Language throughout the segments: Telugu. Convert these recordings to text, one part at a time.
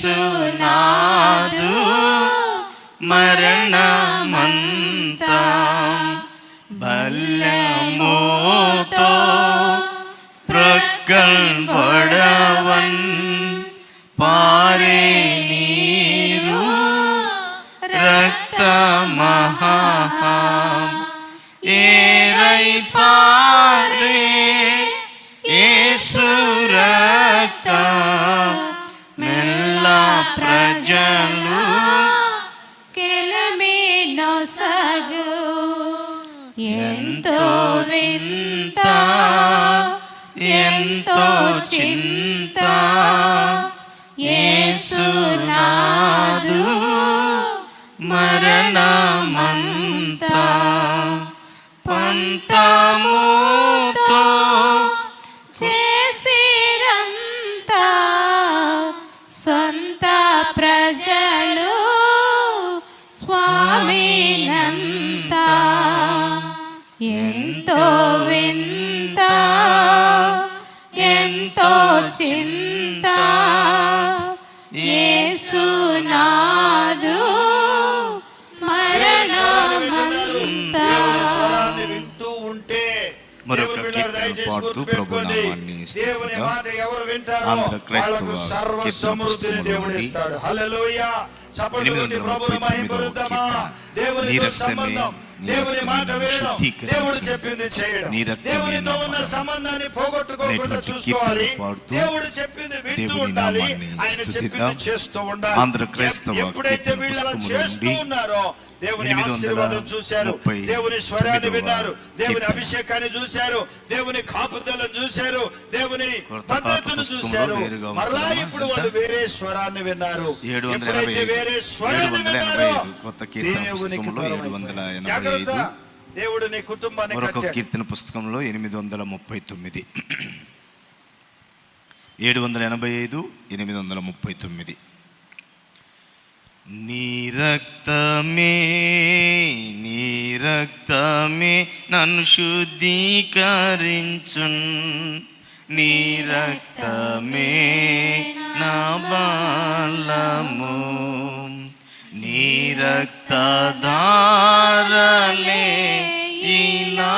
యేసునాథు మరణమంతా బల్లెముతో ప్రగల్బడవన్ పారే నీరు రక్తమహాం ఏరై పారే యేసు రక్తం మెల్ల ప్రజలు కెలమేనొసగు ఎంతో వింత ఎంతో చింత యేసునాథు మరణమంతా పంతముతో చేసిరంతా సొంత ప్రజలు స్వామినంతా ఎంతో వింత ఎంతో చింత యేసునాథు మరణమంతా. వింటూ ఉంటే మరొక కీర్తన పాడుతూ ప్రభునామాన్ని ఆంధ్ర క్రైస్తవ కీర్తన పుస్తకం నుండి 899 దేవునితో సంబంధం, దేవుని మాట వినడం, దేవుడు చెప్పింది చేయడం, దేవునితో ఉన్న సంబంధాన్ని పోగొట్టుకోకుండా చూసుకోవాలి. దేవుడు చెప్పింది వింటూ ఉండాలి, ఆయన చెప్పింది చేస్తూ ఉండాలి. ఆంధ్ర క్రైస్తవ ఎప్పుడైతే వీళ్ళు అలా చేస్తూ ఉన్నారో దేవుని ఆశీర్వాదం చూశారు, దేవుని స్వరాన్ని విన్నారు, దేవుని అభిషేకాన్ని చూశారు, దేవుని కాపుదలను చూశారు, దేవుని భద్రతను చూశారు. మరలా ఇప్పుడు వాళ్ళు వేరే స్వరాన్ని విన్నారు. ఎప్పుడైతే వేరే స్వరాన్ని విన్నారో దేవునికి జాగ్రత్త. దేవుడు నీ కుటుంబాన్ని మరొక కీర్తన పుస్తకంలో 839 785 839 నీ రక్తమే నన్ను శుద్ధీకరించున్, నీ రక్తమే నా బలము, నీ రక్తధారలే ఇలా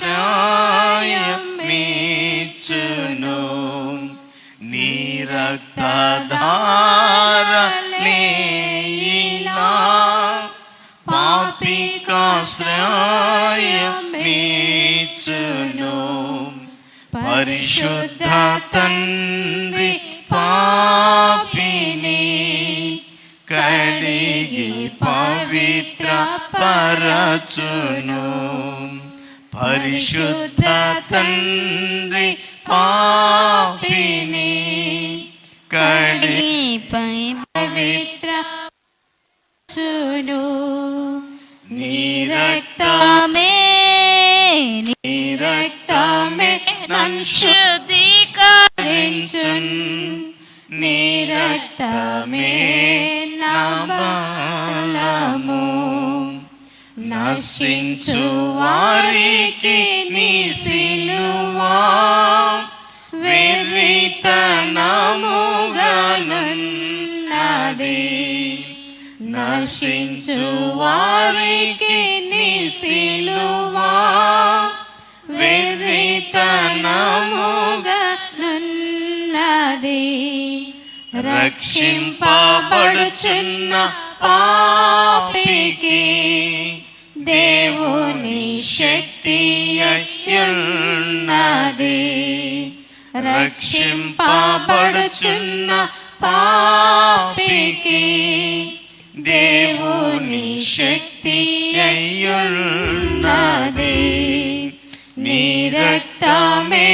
పాపికాశ్రయం మీచును, నీ రక్తధారలే ఇలా పాపికాశ్రయం మీచును. పరిశుద్ధ తండ్రి పాపిని కడిగి పవిత్ర పరచును, పరిశుద్ధ తండ్రి పాపిని కడిగి పవిత్ర పరచును. నీ రక్తమే నన్ను శుద్ధీకరించున్, నీ రక్తమే నా బలము. నశించు వారికి నీ సిలువా వెర్రితనముగానున్నది, నశించు వారికి నీ సిలువా వెర్రితనముగానున్నది. రక్షింపబడుచున్న పాపికి దేవుని శక్తి అయ్యున్నది, రక్షింపబడుచున్న పాపికి దేవుని శక్తి అయ్యున్నది. నీ రక్తమే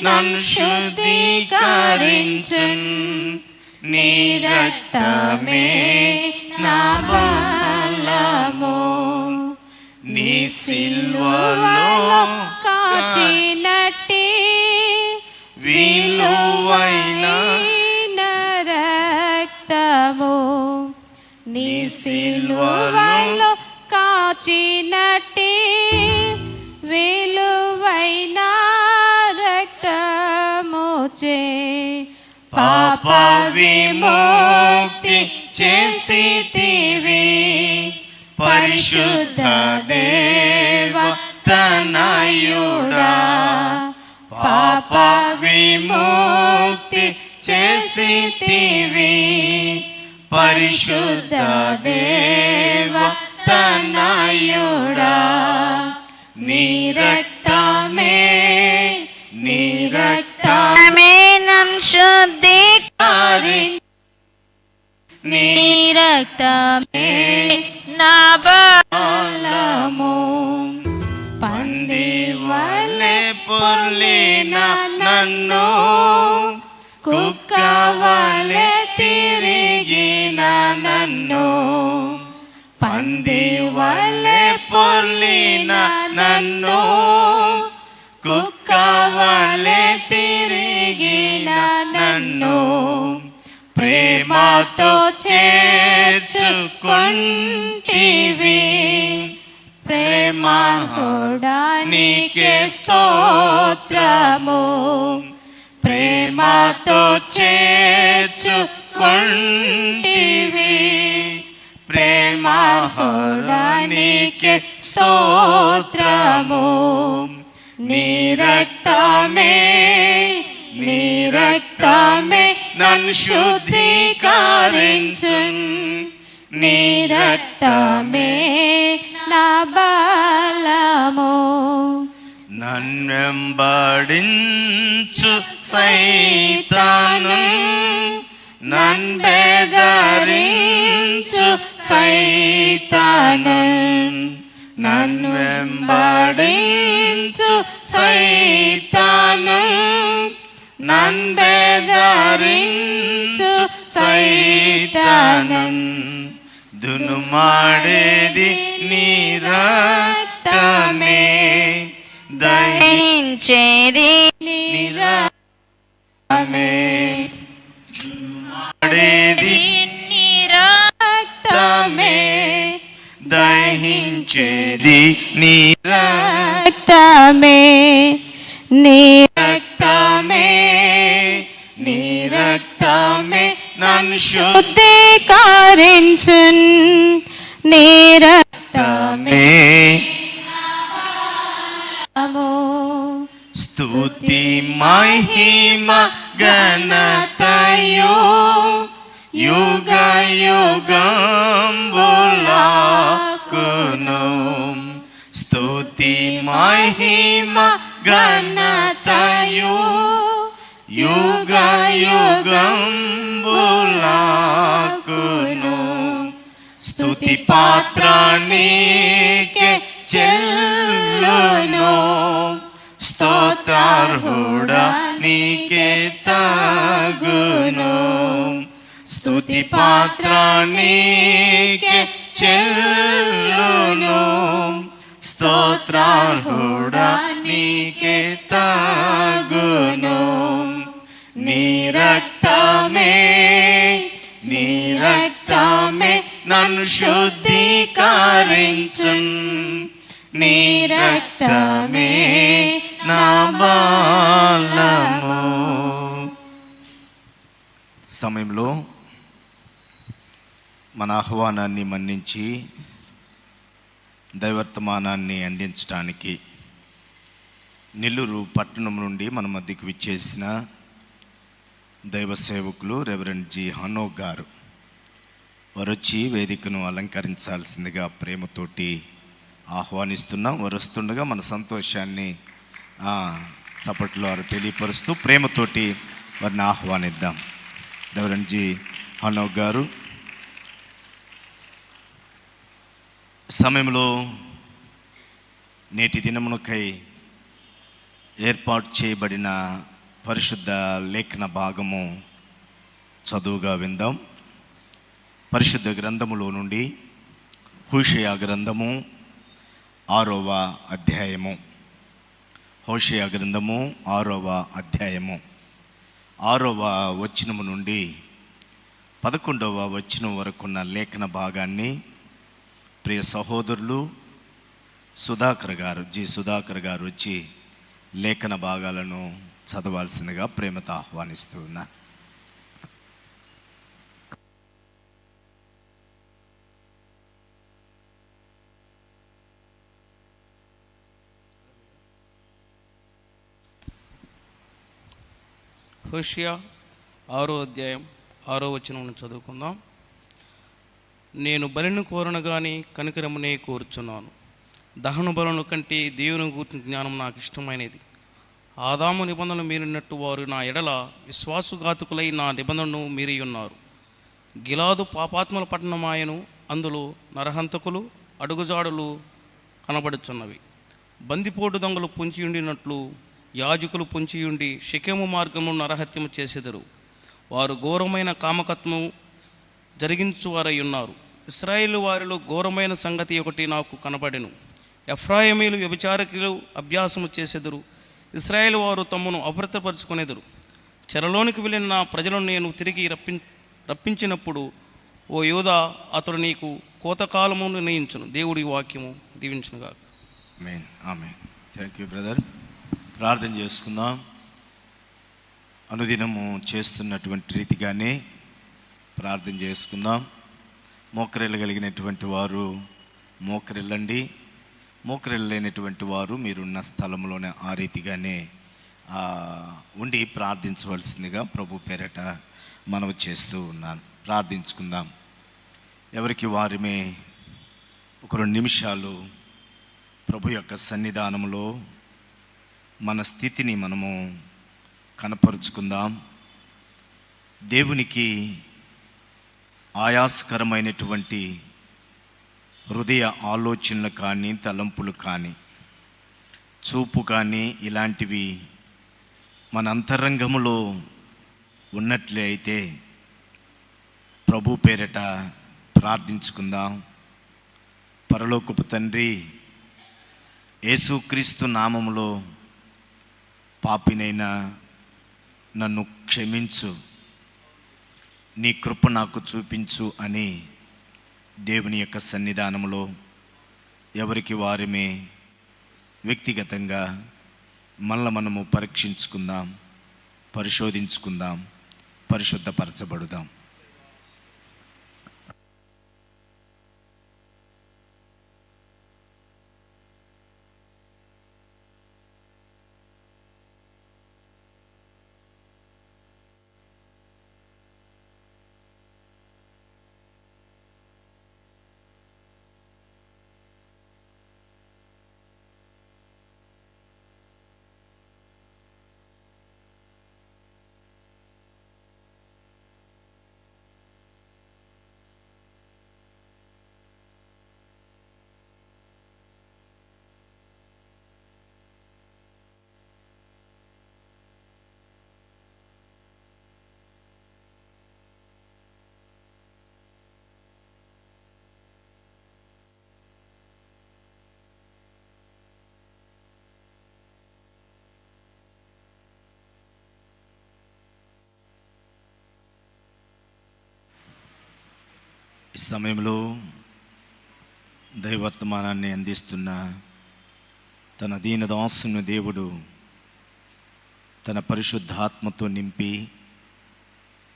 నన్ను శుద్ధీకరించున్, నీ రక్తమే నా బలము. నీ సిల్వలో కాచినట్టి విలువైన రక్తము, నీ సిల్వలో కాచినట్టి విలువైన రక్తము. మోచే పాప విముక్తి చేసితివి పరిశుద్ధ దేవ తనయుడా పాప విముక్తి చేసితివి పరిశుద్ధ దేవ తనయుడా నీ రక్తమే నన్ను శుద్ధీకరించి నీ రక్తమే నా బలము పంది వలె పొర్లిన నన్ను కుక్క వలె తిరిగిన నన్ను పంది వలె పొర్లిన నన్ను కుక్క వలె తిరిగిన నన్ను ప్రేమతో చేర్చుకుంటివి ప్రేమహోడా నీకే స్తోత్రము ప్రేమతో చేర్చుకుంటివి ప్రేమహోడా నీకే స్తోత్రము నీ రక్తమే నన్ను శుద్ధీకరించున్ నీ రక్తమే నా బలము నన్నెంబడించు సైతాను నన్బెదరించు సైతాను నన్వెంబడించు సైతాను నన్బెదరించు సైతాను దునుమాడేది నీ రక్తమే దహించేది నీ రక్తమే దునుమాడేది నీ రక్తమే దహించేది నీ రక్తమే నీ రక్తమే నీ రక్తమే నన్ను శుద్ధీకరించున్ నీ రక్తమే స్తుతి మహిమ ఘనతయు యుగ యుగంబులకును స్తుతి మహిమ ఘనతయు యుగ యుగంబులకును స్తుతి పాత్ర నీకే చెల్లును స్తోత్రార్హుడా నీకే తగును స్తుతి పాత్ర నీకే చెల్లును స్తోత్రార్హుడా నీకే తగును నీ రక్తమే నన్ను శుద్ధీకరించున్ నీ రక్తమే నా బలము సమయంలో మన ఆహ్వానాన్ని మన్నించి దైవర్తమానాన్ని అందించడానికి నెల్లూరు పట్టణం నుండి మన మధ్యకు విచ్చేసిన దైవ సేవకులు రెవరెండ్ జి హనోక్ గారు వారు వచ్చి వేదికను అలంకరించాల్సిందిగా ప్రేమతోటి ఆహ్వానిస్తున్నాం. వారు వస్తుండగా మన సంతోషాన్ని చప్పట్లో వారు తెలియపరుస్తూ ప్రేమతోటి వారిని ఆహ్వానిద్దాం. రెవరెండ్ జి హనోక్ గారు సమయంలో నేటి దినమునకై ఏర్పాటు చేయబడిన పరిశుద్ధ లేఖన భాగము చదువుగా విందాం. పరిశుద్ధ గ్రంథములో నుండి హోషేయ గ్రంథము 6వ అధ్యాయము. హోషేయ గ్రంథము 6వ అధ్యాయము 6వ వచనము నుండి 11వ వచనం వరకున్న లేఖన భాగాన్ని ప్రియ సహోదరులు సుధాకర్ గారు వచ్చి లేఖన భాగాలను చదవాల్సిందిగా ప్రేమతో ఆహ్వానిస్తూ ఉన్నా. హోషియా 6వ అధ్యాయం 6వ వచనం చదువుకుందాం. నేను బలిని కోరను గాని కనికరమునే కోరుచున్నాను. దహన బలుల కంటే దేవుని గురించిన జ్ఞానం నాకు ఇష్టమైనది. ఆదాము నిబంధనలు మీరినట్టు వారు నా ఎడల విశ్వాసఘాతుకులై నా నిబంధనను మీరి ఉన్నారు. గిలాదు పాపాత్మల పట్టణమాయను, అందులో నరహంతకులు అడుగుజాడులు కనబడుచున్నవి. బందిపోటు దొంగలు పొంచియుండినట్లు యాజకులు పొంచియుండి షెకెము మార్గము నరహత్యము చేసెదరు. వారు ఘోరమైన కామకత్వము జరిగించువారై ఉన్నారు. ఇశ్రాయేలు వారిలో ఘోరమైన సంగతి ఒకటి నాకు కనబడెను. ఎఫ్రాయిమీలు వ్యభిచారకులు అభ్యాసము చేసెదరు. ఇశ్రాయేలు వారు తమను అపవిత్రపరుచుకొనెదరు. చెరలోనికి వెళ్ళిన నా ప్రజలను నేను తిరిగి రప్పించినప్పుడు, ఓ యోధా, అతడు నీకు కోతకాలము నిర్ణయించును. దేవుడి వాక్యము దీవించునుగా. ఆమేన్, ఆమేన్. Thank you brother. ప్రార్థన చేసుకుందాం. అనుదినము చేస్తున్నటువంటి రీతిగానే ప్రార్థన చేసుకుందాం. మోకరిల్లగలిగినటువంటి వారు మోకరిల్లండి. మోకరిల్లలేనటువంటి వారు మీరున్న స్థలంలోనే ఆ రీతిగానే ఉండి ప్రార్థించవలసిందిగా ప్రభు పేరట మనవి చేస్తూ ఉన్నాను. ప్రార్థించుకుందాం. ఎవరికి వారిమే ఒక 2 నిమిషాలు ప్రభు యొక్క సన్నిధానంలో మన స్థితిని మనము కనపరుచుకుందాం. దేవునికి ఆయాసకరమైనటువంటి హృదయ ఆలోచనలు కానీ, తలంపులు కానీ, చూపు కానీ ఇలాంటివి మన అంతరంగములో ఉన్నట్లే అయితే ప్రభు పేరట ప్రార్థించుకుందాం. పరలోకపు తండ్రి, యేసుక్రీస్తు నామములో పాపినైనా నన్ను క్షమించు, నీ కృప నాకు చూపించు అని దేవుని యొక్క సన్నిధానంలో ఎవరికి వారిమే వ్యక్తిగతంగా మనము పరీక్షించుకుందాం, పరిశోధించుకుందాం, పరిశుద్ధపరచబడుదాం. ఈ సమయంలో దైవర్తమానాన్ని అందిస్తున్న తన దీనదాసుని దేవుడు తన పరిశుద్ధాత్మతో నింపి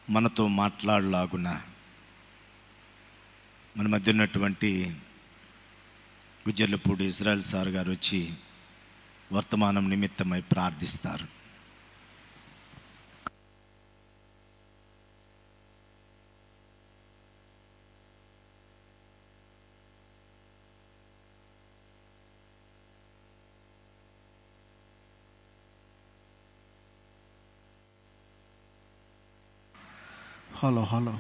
మనతో మాట్లాడలాగున మన మధ్య ఉన్నటువంటి గుజ్జర్లపూడి ఇజ్రాయెల్ సార్ గారు వచ్చి వర్తమానం నిమిత్తమై ప్రార్థిస్తారు. హలో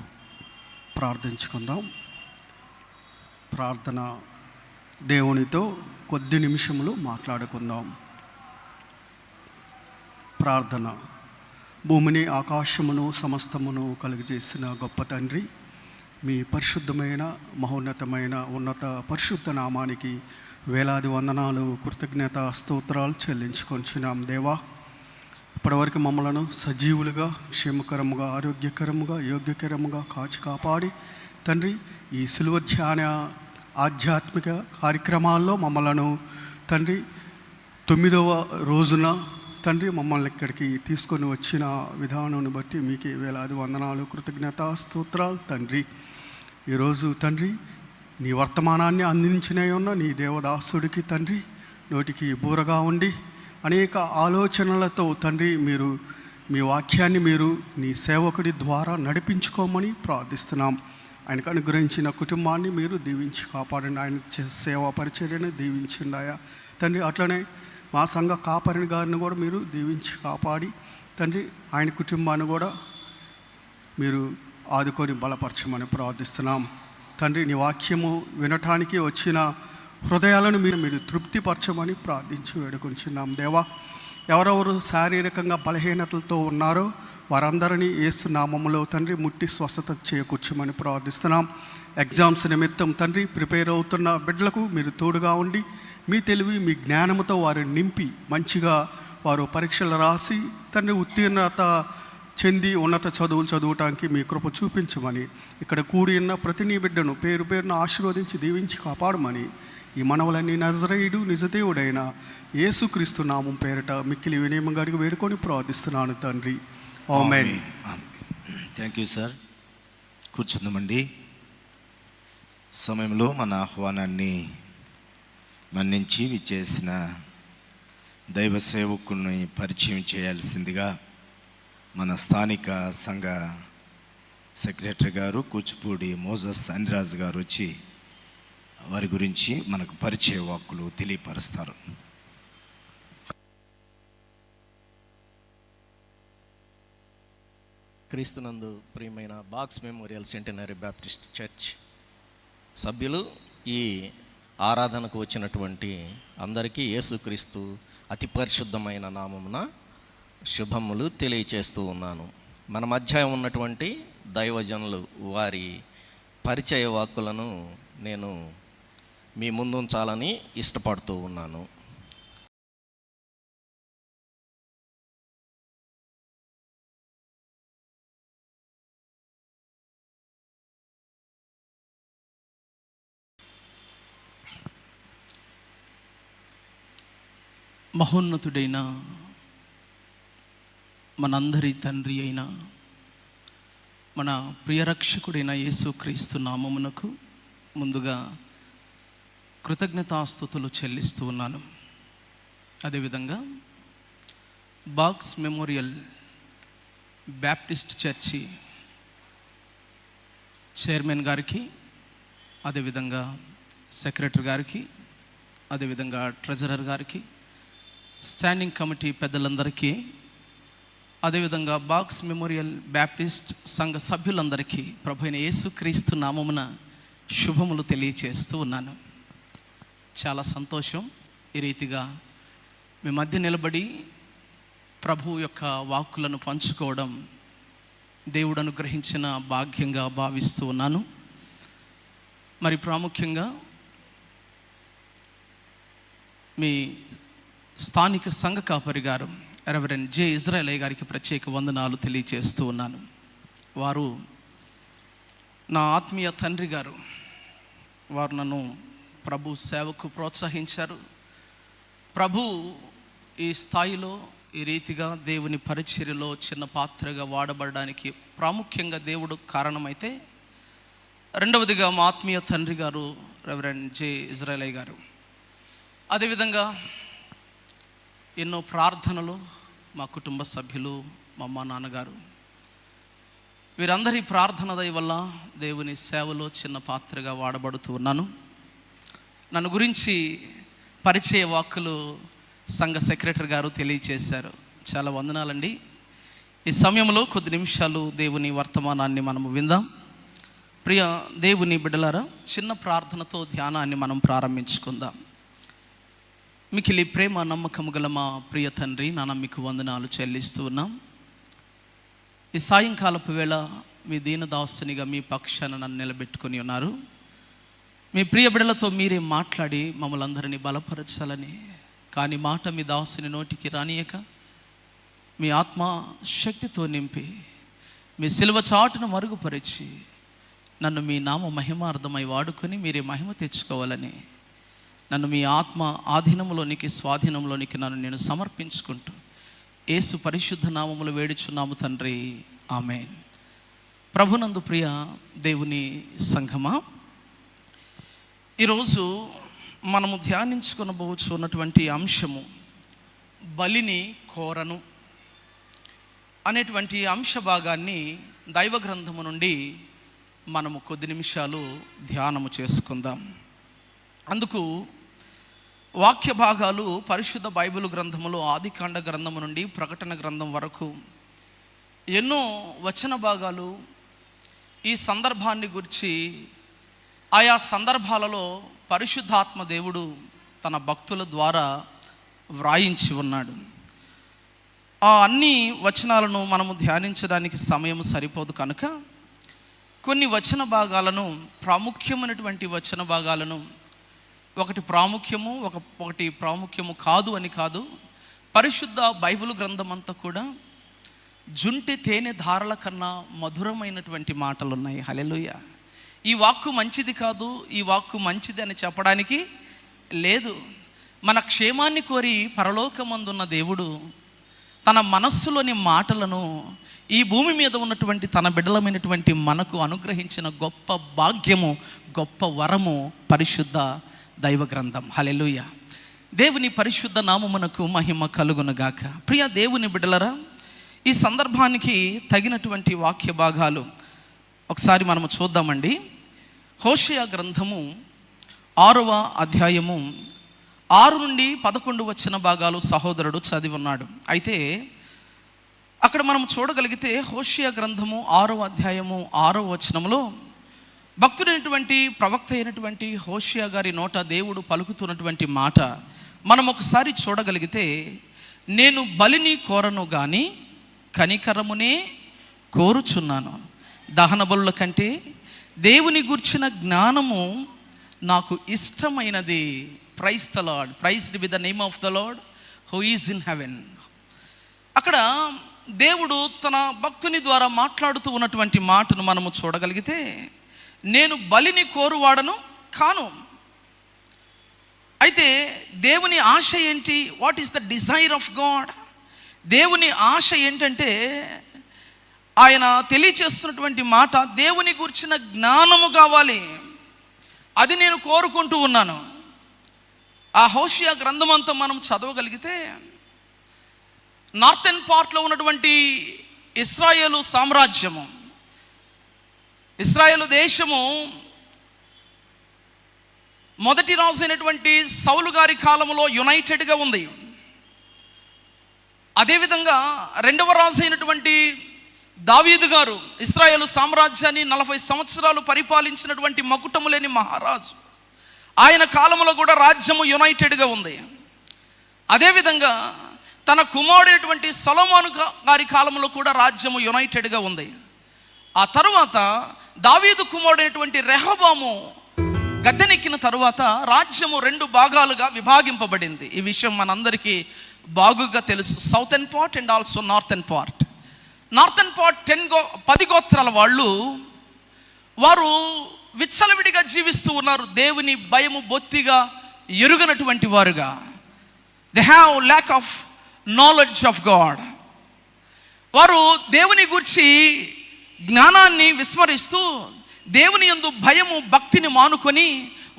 ప్రార్థించుకుందాం. ప్రార్థన దేవునితో కొద్ది నిమిషములు మాట్లాడుకుందాం. ప్రార్థన. భూమిని ఆకాశమును సమస్తమును కలుగజేసిన గొప్ప తండ్రి, మీ పరిశుద్ధమైన మహోన్నతమైన ఉన్నత పరిశుద్ధ నామానికి వేలాది వందనాలు, కృతజ్ఞత స్తోత్రాలు చెల్లించుకొంచున్నాం. దేవా, ఇప్పటివరకు మమ్మలను సజీవులుగా, క్షేమకరముగా, ఆరోగ్యకరముగా, యోగ్యకరముగా కాచి కాపాడి తండ్రి, ఈ సిలువ ధ్యాన ఆధ్యాత్మిక కార్యక్రమాల్లో మమ్మలను తండ్రి 9వ రోజున తండ్రి మమ్మల్ని ఇక్కడికి తీసుకొని వచ్చిన విధానాన్ని బట్టి మీకు వేలాది వందనాలు, కృతజ్ఞత స్తోత్రాలు తండ్రి. ఈరోజు తండ్రి నీ వర్తమానాన్ని అందించిన ఉన్న నీ దేవదాసుడికి తండ్రి నోటికి బూరగా ఉండి అనేక ఆలోచనలతో తండ్రి మీరు మీ వాక్యాన్ని మీరు నీ సేవకుడి ద్వారా నడిపించుకోమని ప్రార్థిస్తున్నాం. ఆయనకు అనుగ్రహించిన కుటుంబాన్ని మీరు దీవించి కాపాడండి. ఆయన సేవా పరిచర్యను దీవించండి ఆయా తండ్రి. అట్లనే మా సంఘ కాపరిని గారిని కూడా మీరు దీవించి కాపాడి తండ్రి ఆయన కుటుంబాన్ని కూడా మీరు ఆదుకొని బలపరచమని ప్రార్థిస్తున్నాం తండ్రి. నీ వాక్యము వినటానికి వచ్చిన హృదయాలను మీరు తృప్తిపరచమని ప్రార్థించి వేడుకొంచున్నాం దేవా. ఎవరెవరు శారీరకంగా బలహీనతలతో ఉన్నారో వారందరినీ యేసు నామములో తండ్రి ముట్టి స్వస్థత చేకూర్చమని ప్రార్థిస్తున్నాం. ఎగ్జామ్స్ నిమిత్తం తండ్రి ప్రిపేర్ అవుతున్న బిడ్డలకు మీరు తోడుగా ఉండి మీ తెలివి మీ జ్ఞానముతో వారిని నింపి మంచిగా వారు పరీక్షలు రాసి తండ్రి ఉత్తీర్ణత చెంది ఉన్నత చదువులు చదవటానికి మీ కృప చూపించమని ఇక్కడ కూడి ఉన్న ప్రతి నీ బిడ్డను పేరు పేరును ఆశీర్వదించి దీవించి కాపాడమని ఈ మనవలన్నీ నజరేయుడు నిజదేవుడైన యేసుక్రీస్తు నామం పేరిట మిక్కిలి వినయంగా అడిగి వేడుకొని ప్రార్థిస్తున్నాను తండ్రి. ఆమేన్. Thank you sir. కూర్చుందామండి. సమయంలో మన ఆహ్వానాన్ని మన్నించి విచ్చేసిన దైవ సేవకుని పరిచయం చేయాల్సిందిగా మన స్థానిక సంఘ సెక్రటరీ గారు కూచిపూడి మోజస్ అనిరాజు గారు వచ్చి వారి గురించి మనకు పరిచయ వాక్కులు తెలియపరుస్తారు. క్రీస్తునందు ప్రియమైన box memorial centenary Baptist church సభ్యులు, ఈ ఆరాధనకు వచ్చినటువంటి అందరికీ యేసుక్రీస్తు అతి పరిశుద్ధమైన నామమున శుభములు తెలియచేస్తూ ఉన్నాను. మన మధ్య ఉన్నటువంటి దైవజనులు వారి పరిచయ వాక్కులను నేను మీ ముందుంచాలని ఇష్టపడుతూ ఉన్నాను. మహోన్నతుడైన మనందరి తండ్రి అయిన మన ప్రియరక్షకుడైన యేసుక్రీస్తు నామమునకు ముందుగా కృతజ్ఞతాస్తుతులు చెల్లిస్తూ ఉన్నాను. అదేవిధంగా box memorial Baptist church chairman గారికి, అదేవిధంగా సెక్రటరీ గారికి, అదేవిధంగా ట్రెజరర్ గారికి, స్టాండింగ్ కమిటీ పెద్దలందరికీ, అదేవిధంగా బాక్స్ మెమోరియల్ బ్యాప్టిస్ట్ సంఘ సభ్యులందరికీ ప్రభువైన యేసుక్రీస్తు నామమున శుభములు తెలియచేస్తూ ఉన్నాను. చాలా సంతోషం ఈ రీతిగా మీ మధ్య నిలబడి ప్రభు యొక్క వాక్కులను పంచుకోవడం దేవుడు అనుగ్రహించిన భాగ్యంగా భావిస్తూ ఉన్నాను. మరి ప్రాముఖ్యంగా మీ స్థానిక సంఘ కాపరి గారు రెవరెండ్ జె ఇజ్రాయలయ్య గారికి ప్రత్యేక వందనాలు తెలియజేస్తూ ఉన్నాను. వారు నా ఆత్మీయ తండ్రి గారు. వారు నన్ను ప్రభు సేవకు ప్రోత్సహించారు. ప్రభు ఈ స్థాయిలో ఈ రీతిగా దేవుని పరిచర్యలో చిన్న పాత్రగా వాడబడడానికి ప్రాముఖ్యంగా దేవుడు కారణమైతే, రెండవదిగా మా ఆత్మీయ తండ్రి గారు రెవరెండ్ జె ఇజ్రాయలయ్య గారు. అదేవిధంగా ఎన్నో ప్రార్థనలు మా కుటుంబ సభ్యులు, మా అమ్మ నాన్నగారు, వీరందరి ప్రార్థన దయ వల్ల దేవుని సేవలో చిన్న పాత్రగా వాడబడుతూ ఉన్నాను. నన్ను గురించి పరిచయ వాక్కులు సంఘ సెక్రటరీ గారు తెలియచేశారు. చాలా వందనాలండి. ఈ సమయంలో కొద్ది నిమిషాలు దేవుని వర్తమానాన్ని మనము విందాం. ప్రియ దేవుని బిడ్డలారా, చిన్న ప్రార్థనతో ధ్యానాన్ని మనం ప్రారంభించుకుందాం. మికిలి ప్రేమ నమ్మకము గల మా ప్రియ తండ్రి, నాన్న మీకు వందనాలు చెల్లిస్తూ ఉన్నాం. ఈ సాయంకాలపు వేళ మీ దీనదాసునిగా మీ పక్షాన నన్ను నిలబెట్టుకొని ఉన్నారు. మీ ప్రియ బిడ్డలతో మీరే మాట్లాడి మమ్మల్ని అందరినీ బలపరచాలని, కానీ మాట మీ దాసుని నోటికి రానియక మీ ఆత్మ శక్తితో నింపి మీ సిలువ చాటును మరుగుపరిచి నన్ను మీ నామ మహిమార్థమై వాడుకొని మీరే మహిమ తెచ్చుకోవాలని, నన్ను మీ ఆత్మ ఆధీనంలోనికి స్వాధీనంలోనికి నన్ను నేను సమర్పించుకుంటూ యేసు పరిశుద్ధ నామములో వేడుచున్నాము తండ్రి, ఆమేన్. ప్రభునందు ప్రియ దేవుని సంఘమా, ఈరోజు మనము ధ్యానించుకొనబోచున్నటువంటి అంశము బలిని కోరను అనేటువంటి అంశ భాగాన్ని దైవ గ్రంథము నుండి మనము కొద్ది నిమిషాలు ధ్యానము చేసుకుందాం. అందుకు వాక్య భాగాలు పరిశుద్ధ బైబిల్ గ్రంథములో ఆదికాండ గ్రంథము నుండి ప్రకటన గ్రంథం వరకు ఎన్నో వచన భాగాలు ఈ సందర్భాన్ని గురించి ఆయా సందర్భాలలో పరిశుద్ధాత్మ దేవుడు తన భక్తుల ద్వారా వ్రాయించి ఉన్నాడు. ఆ అన్ని వచనాలను మనము ధ్యానించడానికి సమయం సరిపోదు కనుక కొన్ని వచన భాగాలను, ప్రాముఖ్యమైనటువంటి వచన భాగాలను, ఒకటి ప్రాముఖ్యము కాదు అని కాదు, పరిశుద్ధ బైబిల్ గ్రంథం అంతా కూడా జుంటి తేనె ధారల కన్నా మధురమైనటువంటి మాటలు ఉన్నాయి. హల్లెలూయా. ఈ వాక్కు మంచిది కాదు, ఈ వాక్కు మంచిది అని చెప్పడానికి లేదు. మన క్షేమాన్ని కోరి పరలోకమందున్న దేవుడు తన మనస్సులోని మాటలను ఈ భూమి మీద ఉన్నటువంటి తన బిడ్డలమైనటువంటి మనకు అనుగ్రహించిన గొప్ప భాగ్యము, గొప్ప వరము పరిశుద్ధ దైవ గ్రంథం. హల్లెలూయా. దేవుని పరిశుద్ధ నామమునకు మహిమ కలుగునుగాక. ప్రియ దేవుని బిడ్డలరా, ఈ సందర్భానికి తగినటువంటి వాక్య భాగాలు ఒకసారి మనము చూద్దామండి. హోషేయ గ్రంథము 6వ అధ్యాయము 6 నుండి 11 వచన భాగాలు సహోదరుడు చదివి ఉన్నాడు. అయితే అక్కడ మనం చూడగలిగితే హోషేయ గ్రంథము 6వ అధ్యాయము 6వ వచనంలో భక్తుడైనటువంటి ప్రవక్త అయినటువంటి హోషేయ గారి నోట దేవుడు పలుకుతున్నటువంటి మాట మనం ఒకసారి చూడగలిగితే, నేను బలిని కోరను గాని కనికరమునే కోరుచున్నాను, దహన బలుల కంటే దేవుని గూర్చిన జ్ఞానము నాకు ఇష్టమైనది. Praise the Lord, praised be the name of the lord who is in heaven. అక్కడ దేవుడు తన భక్తుని ద్వారా మాట్లాడుతూ ఉన్నటువంటి మాటను మనము చూడగలిగితే, నేను బలిని కోరువాడను కాను. అయితే దేవుని ఆశ ఏంటి? What is the desire of God? దేవుని ఆశ ఏంటంటే, ఆయన తెలియచేస్తున్నటువంటి మాట, దేవుని గురించిన జ్ఞానము కావాలి, అది నేను కోరుకుంటూ ఉన్నాను. ఆ హోషేయ గ్రంథం అంతా మనం చదవగలిగితే, నార్థన్ పార్ట్లో ఉన్నటువంటి ఇశ్రాయేలు సామ్రాజ్యము, ఇశ్రాయేలు దేశము మొదటి రాజు అయినటువంటి సౌలు గారి కాలంలో యునైటెడ్గా ఉంది. అదేవిధంగా రెండవ రాజు అయినటువంటి దావీదు గారు ఇశ్రాయేలు సామ్రాజ్యాన్ని 40 సంవత్సరాలు పరిపాలించినటువంటి మకుటము లేని మహారాజు, ఆయన కాలంలో కూడా రాజ్యము యునైటెడ్గా ఉంది. అదేవిధంగా తన కుమారుడైనటువంటి సొలొమోను గారి కాలంలో కూడా రాజ్యము యునైటెడ్గా ఉంది. ఆ తరువాత దావీదు కుమారుడైనటువంటి రెహబాము గద్దెనెక్కిన తరువాత రాజ్యము 2 భాగాలుగా విభాగింపబడింది. ఈ విషయం మనందరికీ బాగుగా తెలుసు. Southern part and also northern part. Northern part 10 గోత్రాల వారు విచ్చలవిడిగా జీవిస్తూ ఉన్నారు. దేవుని భయము బొత్తిగా ఎరుగనటువంటి వారుగా. They have lack of knowledge of God. వారు దేవుని గూర్చి జ్ఞానాన్ని విస్మరిస్తూ దేవుని యందు భయము భక్తిని మానుకొని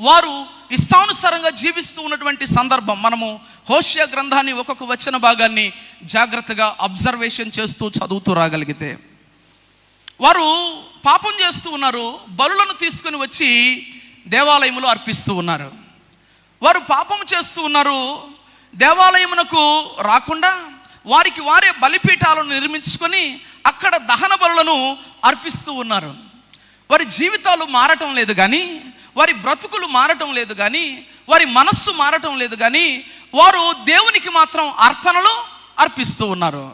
వారు ఇష్టానుసారంగా జీవిస్తూ ఉన్నటువంటి సందర్భం. మనము హోషేయ గ్రంథాన్ని ఒక్కొక్క వచన భాగాన్ని జాగ్రత్తగా అబ్జర్వేషన్ చేస్తూ చదువుతూ రాగలిగితే, వారు పాపం చేస్తూ ఉన్నారు, బలులను తీసుకొని వచ్చి దేవాలయములో అర్పిస్తూ ఉన్నారు. వారు పాపం చేస్తూ ఉన్నారు, దేవాలయమునకు రాకుండా వారికి వారే బలిపీఠాలను నిర్మించుకొని అక్కడ దహన బలులను అర్పిస్తూ ఉన్నారు. వారి జీవితాలు మారటం లేదు కానీ, వారి బ్రతుకులు మారటం లేదు కానీ, వారి మనస్సు మారటం లేదు కానీ, వారు దేవునికి మాత్రం అర్పణలు అర్పిస్తూ ఉన్నారు.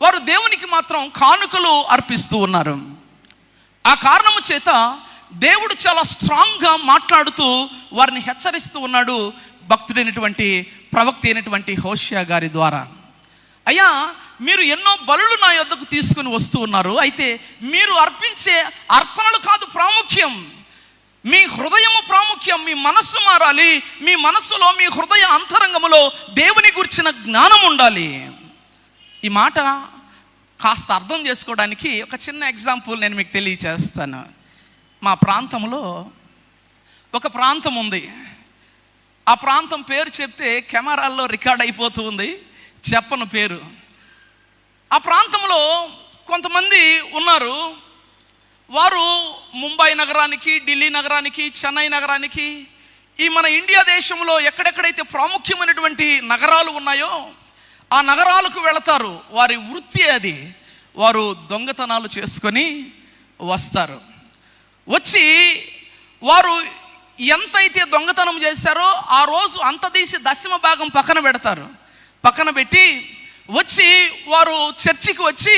వారు దేవునికి మాత్రం కానుకలు అర్పిస్తూ ఉన్నారు. ఆ కారణము చేత దేవుడు చాలా స్ట్రాంగ్గా మాట్లాడుతూ వారిని హెచ్చరిస్తూ ఉన్నాడు భక్తుడైనటువంటి ప్రవక్త అయినటువంటి హోషేయ గారి ద్వారా. అయ్యా, మీరు ఎన్నో బలులు నా యొద్దకు తీసుకుని వస్తూ ఉన్నారు, అయితే మీరు అర్పించే అర్పణలు కాదు ప్రాముఖ్యం, మీ హృదయము ప్రాముఖ్యం. మీ మనస్సు మారాలి. మీ మనస్సులో, మీ హృదయ అంతరంగములో దేవుని గురించిన జ్ఞానం ఉండాలి. ఈ మాట కాస్త అర్థం చేసుకోవడానికి ఒక చిన్న ఎగ్జాంపుల్ నేను మీకు తెలియచేస్తాను. మా ప్రాంతంలో ఒక ప్రాంతం ఉంది. ఆ ప్రాంతం పేరు చెప్తే కెమెరాల్లో రికార్డ్ అయిపోతూ ఉంది, చెప్పను పేరు. ఆ ప్రాంతంలో కొంతమంది ఉన్నారు. వారు ముంబై నగరానికి, ఢిల్లీ నగరానికి, చెన్నై నగరానికి, ఈ మన ఇండియా దేశంలో ఎక్కడెక్కడైతే ప్రాముఖ్యమైనటువంటి నగరాలు ఉన్నాయో ఆ నగరాలకు వెళతారు. వారి వృత్తి అది. వారు దొంగతనాలు చేసుకొని వస్తారు. వచ్చి వారు ఎంతైతే దొంగతనం చేశారో ఆ రోజు అంత తీసి 10వ భాగం పక్కన పెడతారు. పక్కన పెట్టి వచ్చి వారు చర్చికి వచ్చి,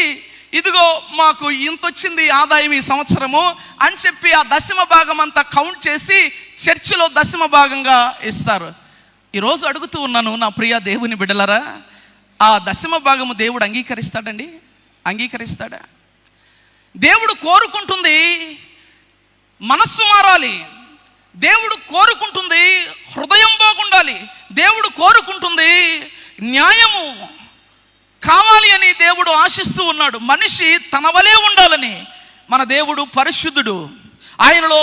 ఇదిగో మాకు ఇంత వచ్చింది ఆదాయం ఈ సంవత్సరము అని చెప్పి ఆ 10వ భాగం అంతా కౌంట్ చేసి చర్చిలో 10వ భాగంగా ఇస్తారు. ఈరోజు అడుగుతూ ఉన్నాను నా ప్రియ దేవుని బిడ్డలారా, ఆ 10వ భాగము దేవుడు అంగీకరిస్తాడండి? అంగీకరిస్తాడా? దేవుడు కోరుకుంటుంది మనస్సు మారాలి. దేవుడు కోరుకుంటుంది హృదయం బాగుండాలి. దేవుడు కోరుకుంటుంది న్యాయము కావాలి అని దేవుడు ఆశిస్తూ ఉన్నాడు. మనిషి తన వలే ఉండాలని. మన దేవుడు పరిశుద్ధుడు, ఆయనలో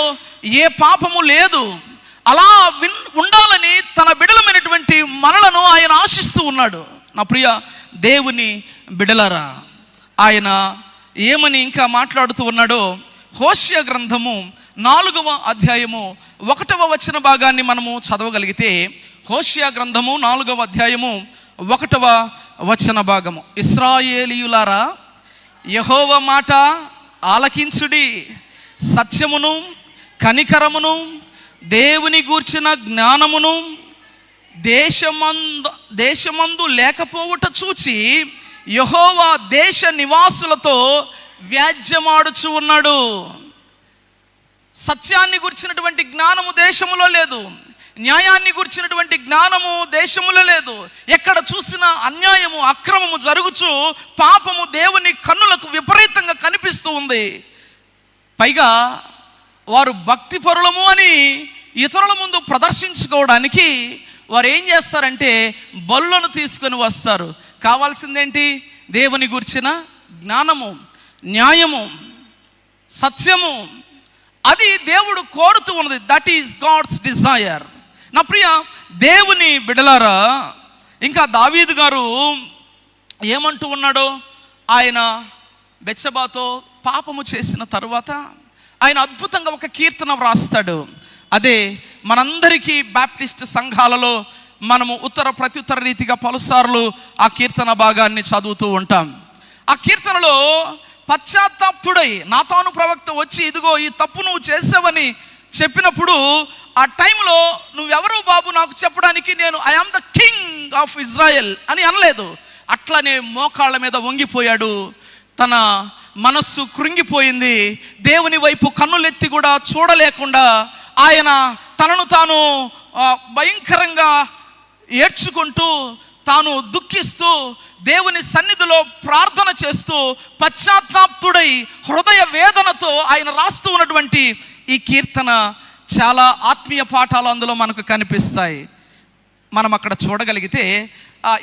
ఏ పాపము లేదు. అలా ఉండాలని తన బిడలమైనటువంటి మనలను ఆయన ఆశిస్తూ ఉన్నాడు. నా ప్రియ దేవుని బిడలరా, ఆయన ఏమని ఇంకా మాట్లాడుతూ ఉన్నాడో హోషేయ గ్రంథము 4వ అధ్యాయము 1వ వచన భాగాన్ని మనము చదవగలిగితే, హోషేయ గ్రంథము 4వ అధ్యాయము 1వ వచన భాగము. ఇశ్రాయేలీయులారా, యెహోవా మాట ఆలకించుడి, సత్యమును కనికరమును దేవుని గూర్చిన జ్ఞానమును దేశమందు లేకపోవుట చూచి యెహోవా దేశ నివాసులతో వ్యాజ్యమాడుచు ఉన్నాడు. సత్యాన్ని గురించినటువంటి జ్ఞానము దేశములో లేదు, న్యాయాన్ని గురించినటువంటి జ్ఞానము దేశములో లేదు. ఎక్కడ చూసినా అన్యాయము అక్రమము జరుగుచు పాపము దేవుని కన్నులకు విపరీతంగా కనిపిస్తూ ఉంది. పైగా వారు భక్తి పరులము అని ఇతరుల ముందు ప్రదర్శించుకోవడానికి వారు ఏం చేస్తారంటే బలులను తీసుకొని వస్తారు. కావాల్సిందేంటి? దేవుని గురించిన జ్ఞానము, న్యాయము, సత్యము. అది దేవుడు కోరుతూ ఉన్నది. That is God's desire. నా ప్రియ దేవుని బిడలారా, ఇంకా దావీదు గారు ఏమంటూ ఉన్నాడో, ఆయన బెత్షెబాతో పాపము చేసిన తరువాత ఆయన అద్భుతంగా ఒక కీర్తన వ్రాస్తాడు. అదే మనందరికీ బాప్టిస్ట్ సంఘాలలో మనము ఉత్తర ప్రత్యుత్తర రీతిగా పలుసార్లు ఆ కీర్తన భాగాన్ని చదువుతూ ఉంటాం. ఆ కీర్తనలో పశ్చాత్తాపుడై నాతాను ప్రవక్త వచ్చి, ఇదిగో ఈ తప్పు నువ్వు చేసావని చెప్పినప్పుడు ఆ టైంలో నువ్వెవరు బాబు నాకు చెప్పడానికి, నేను I am the king of Israel అని అనలేదు. అట్లనే మోకాళ్ళ మీద వంగిపోయాడు. తన మనస్సు కృంగిపోయింది. దేవుని వైపు కన్నులెత్తి కూడా చూడలేకుండా ఆయన తనను తాను భయంకరంగా ఏడ్చుకుంటూ, తాను దుఃఖిస్తూ, దేవుని సన్నిధిలో ప్రార్థన చేస్తూ, పశ్చాత్తాపుడై హృదయ వేదనతో ఆయన రాస్తూ ఉన్నటువంటి ఈ కీర్తన చాలా ఆత్మీయ పాఠాలు అందులో మనకు కనిపిస్తాయి. మనం అక్కడ చూడగలిగితే